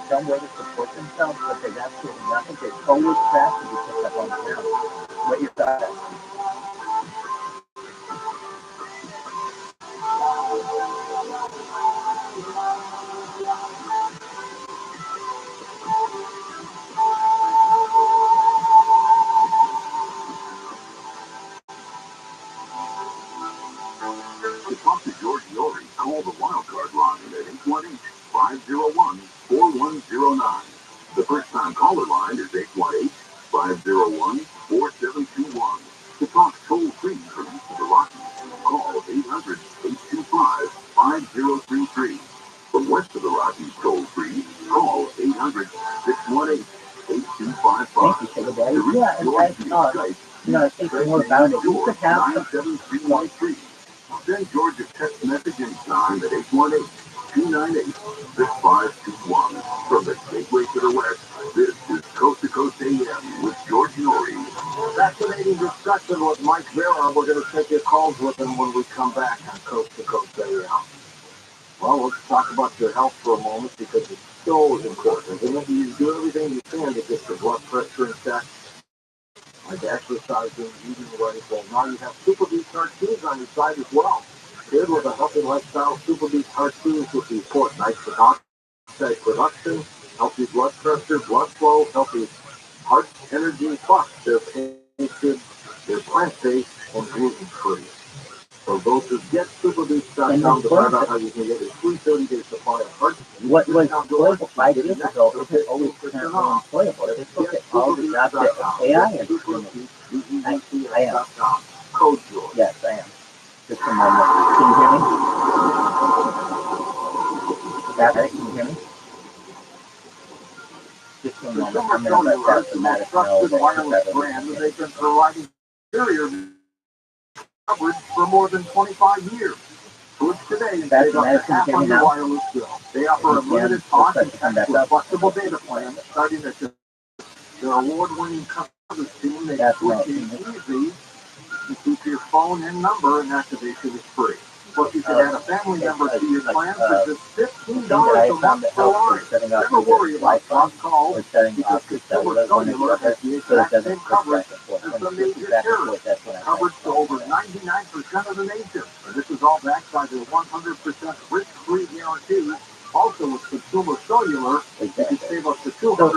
some way to support themselves, but there's absolutely nothing. There's always trash to be picked up on the ground. What your thoughts? To talk to George Norrie, call the wildcard line at 818-501-4109. The first-time caller line is 818-501-4721. To talk toll-free from east of the Rockies, call 800-825-5033. From west of the Rockies toll-free, call 800-618-8255. Thank you, Sugar Daddy. Yeah, and I think more about it. You could have some. Send George a text message anytime at 818-298-6521. From the gateway to the west, this is Coast to Coast AM with George Norrie. Fascinating discussion with Mike Vera. We're going to take your calls with him when we come back on Coast to Coast AM. Well, let's talk about your health for a moment because it's so important. And you do everything you can to get your blood pressure in check, like exercising, eating right. Well, now you have Super Beats cartoons on your side as well. Kid with a healthy lifestyle, Super Beats cartoons will support nitrogen oxide production, healthy blood pressure, blood flow, healthy heart energy, plus they're painted, they're plant-based and gluten-free. So go to getsuperbeats.com to find out how you can get a free 30-day supply of heart. What was employable 5 years ago isn't always currently employable. Just look at all the jobs that AI is doing. I am. Code George. Yes, I am. Just a moment. Can you hear me? Can you hear me? Just a moment. I'm going to let Dr. Maddox know wireless brand that they've been providing carrier coverage for more than 25 years. Switch today and save up to half on your wireless bill. They offer a limited talk and text with flexible data plans starting at their award-winning coverage team. They switch easy. You keep your phone and number, and activation is free. Plus, you can add a family member to your plan for just $15 a month per line. Never worry about lost calls because Consumer Cellular has the exact same coverage as the major carriers. Coverage to over 99% of the nation. And this is all backed by their 100% risk-free guarantee. Also, with Consumer Cellular, you can save up to $250 a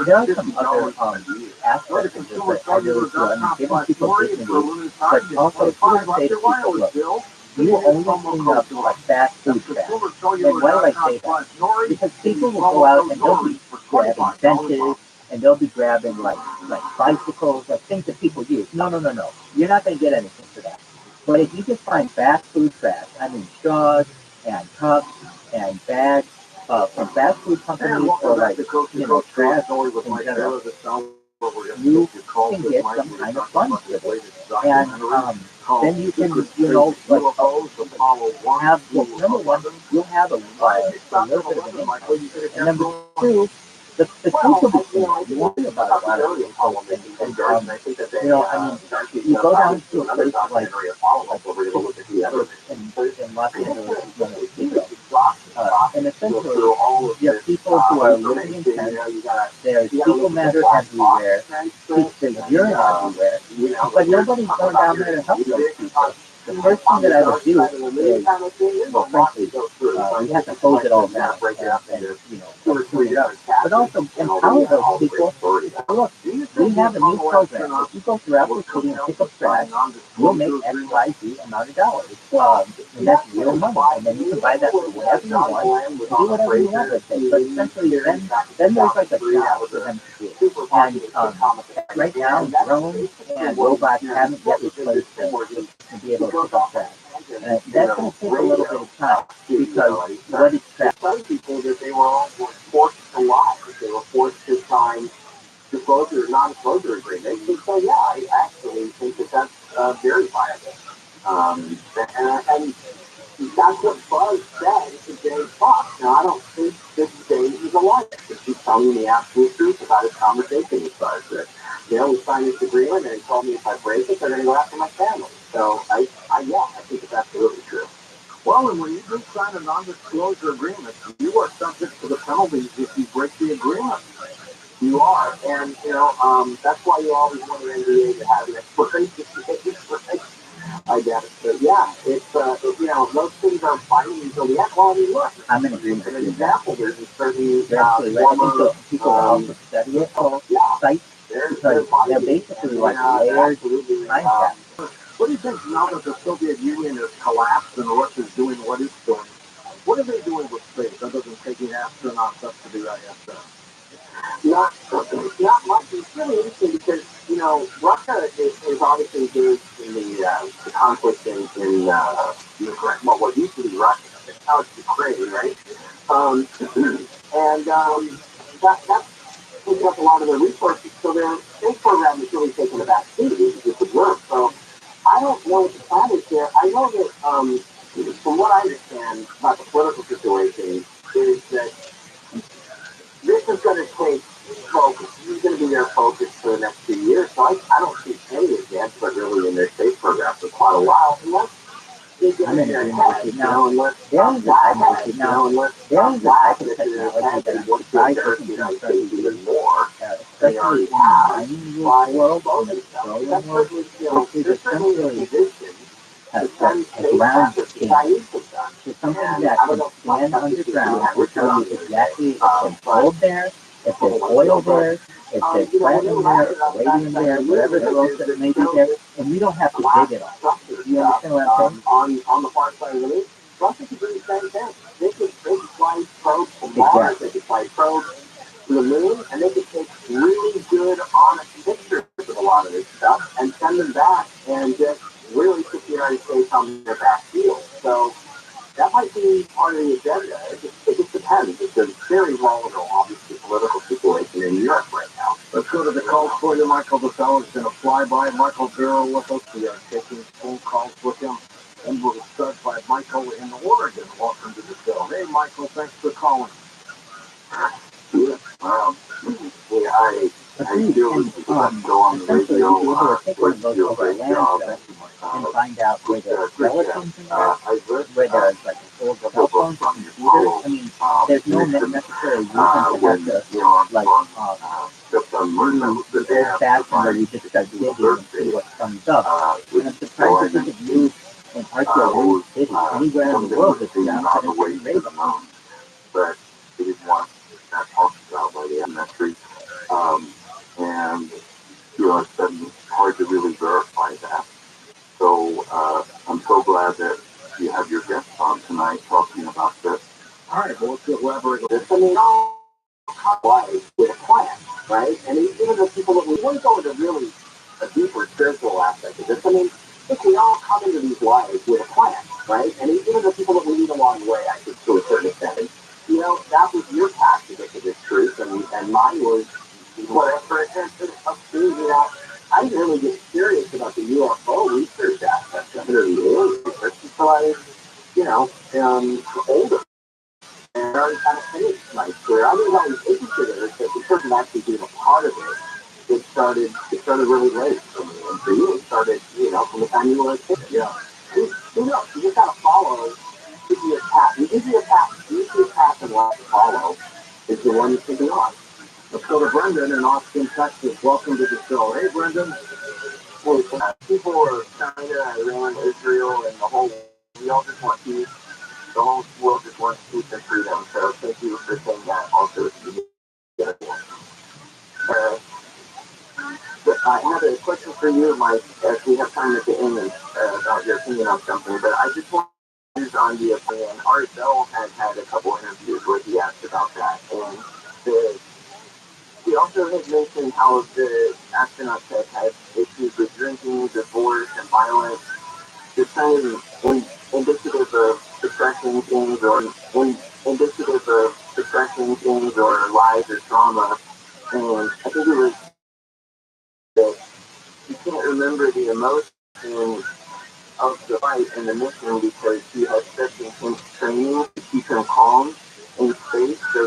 year. Go to consumercellular.com/Norrie for a limited time. Get 25 off your wireless bill. You only clean up like fast food trash. And why do I say that? Because people will go out and they'll be grabbing benches and they'll be grabbing like bicycles, like things that people use. No. You're not going to get anything for that. But if you just find fast food trash, I mean straws and cups and bags from fast food companies or like, trash in general, you can get some kind of fun with it. And then you can, have, number one, you'll have a little bit of an income. And number two, the social between you worry about a lot of people things. And, you go down to a place like in Los Angeles, and essentially, you have people who are living in tents, there's fecal matter everywhere, there's urine everywhere, but nobody's going down there to help those people. The first thing that I would do is, frankly, we have to close it all down and clean it up. But also empower those people. Look, we have a new program. If you go throughout the city and pick up trash, you'll make X, Y, Z amount of dollars. And that's real money. And then you can buy that for whatever you want and do whatever you want with it. But essentially, then there's like a job for them to do. And right now, drones and robots haven't yet replaced them to be able to pick up trash. And that's going to take a little bit of time because what is trash? Some people that they were all forced to lie. They were forced to sign disclosure or non-disclosure agreements. And so, yeah, I actually think that that's very viable. And that's what Buzz said to Dave Fox. Now, I don't think that Dave is a liar. He's telling me the absolute truth about his conversation with Buzz. That, we signed this agreement, and he told me if I break it, they're going to go after my family. So yeah, I think it's absolutely true. Well, and when you do sign a non-disclosure agreement, you are subject to the penalties if you break the agreement. You are, and that's why you always want an NDA to have an expiration date, right? I get it, but yeah, those things are binding until the end. Well, I mean, look, I'm in agreement an with you. example. There's a certain You're absolutely right. I think people also study it yeah, sites because they're basically like layered contracts. What do you think now that the Soviet Union has collapsed and Russia's doing what it's doing? What are they doing with space other than taking astronauts up to the ISS? Not much. It's really interesting because Russia is obviously engaged in the conflict in Ukraine. Well, what used to be Russia, now it's Ukraine, right? And that's taking up a lot of their resources. So their space program is really taking a back seat, as you observe. So I don't know what the plan is there. I know that from what I understand about the political situation is that this is going to take focus. This is going to be their focus for the next few years. So I don't see any advancement really in their space program for quite a while, unless they get in their head, unless there is a type of technology that I'm surprised isn't being started even more, especially in the mining world, in the petroleum world, which is essentially a ground scan. So something that can scan underground and tell you exactly if there's gold there, if there's oil there, if there's platinum there, palladium there, whatever else that may be there, and we don't have to dig it all. You understand what I'm saying? On the far side of the league, Russia could do the same thing. They could fly probes to Mars, they could fly probes to the moon, and they could take really good, honest pictures of a lot of this stuff and send them back and just really put the United States on their back heel. So that might be part of the agenda. It just depends. It's a very volatile, obviously, political situation in Europe right now. Let's go to the calls for you. Michael Bassell is going to fly by. Michael Vero with us. We are taking phone calls with him. And we'll start by Michael in Oregon. Welcome to the show. Hey, Michael, thanks for calling. Yeah, I feel go on the radio, and find out where there's skeletons in there, where there's like old cell phones, computers. I mean, there's no necessary reason to have to like the old fashioned where you just start digging and see what comes up. And I'm surprised that it moved in archaeological cities anywhere in the world that's down to the radar. But he didn't want that talked about by the elementary. And it's hard to really verify that. So I'm so glad that you have your guest on tonight talking about this. All right, well, let's elaborate on this. I mean, life with a plan, right? And even the people that we want to go into really a deeper spiritual aspect of this. I mean, if we all come into these lives with a plan, right? And even the people that we meet along the way, I think to a certain extent, that was your path to get to this truth, and mine was whatever it is up to, I didn't really get serious about the UFO research aspect of it or the alien research until I was, older. And I already kind of finished my career. I was always interested in it, but because of actually being a part of it, it started really late for me. And for you, it started, from the time you were a kid. Yeah. Who knows? You just gotta follow. Give you a path. You give you a path in life to follow is the one you should be on. Let's go to Brendan in Austin, Texas. Welcome to the show. Hey, Brendan. Well, people are China, Iran, Israel, and the whole. We all just want peace. The whole world just wants peace and freedom. So thank you for saying that. Also, I have a question for you, Mike. If we have time at the end about your opinion on something, but I just want on the opinion. Art Bell had a couple interviews where he asked about that, and he also had mentioned how the astronauts had issues with drinking, divorce, and violence. It's kind of indicative of depression things, or indicative of depression things, or lies or trauma. And I think it was that he can't remember the emotion of the fight and the mission because he had such intense training to keep him calm in space. So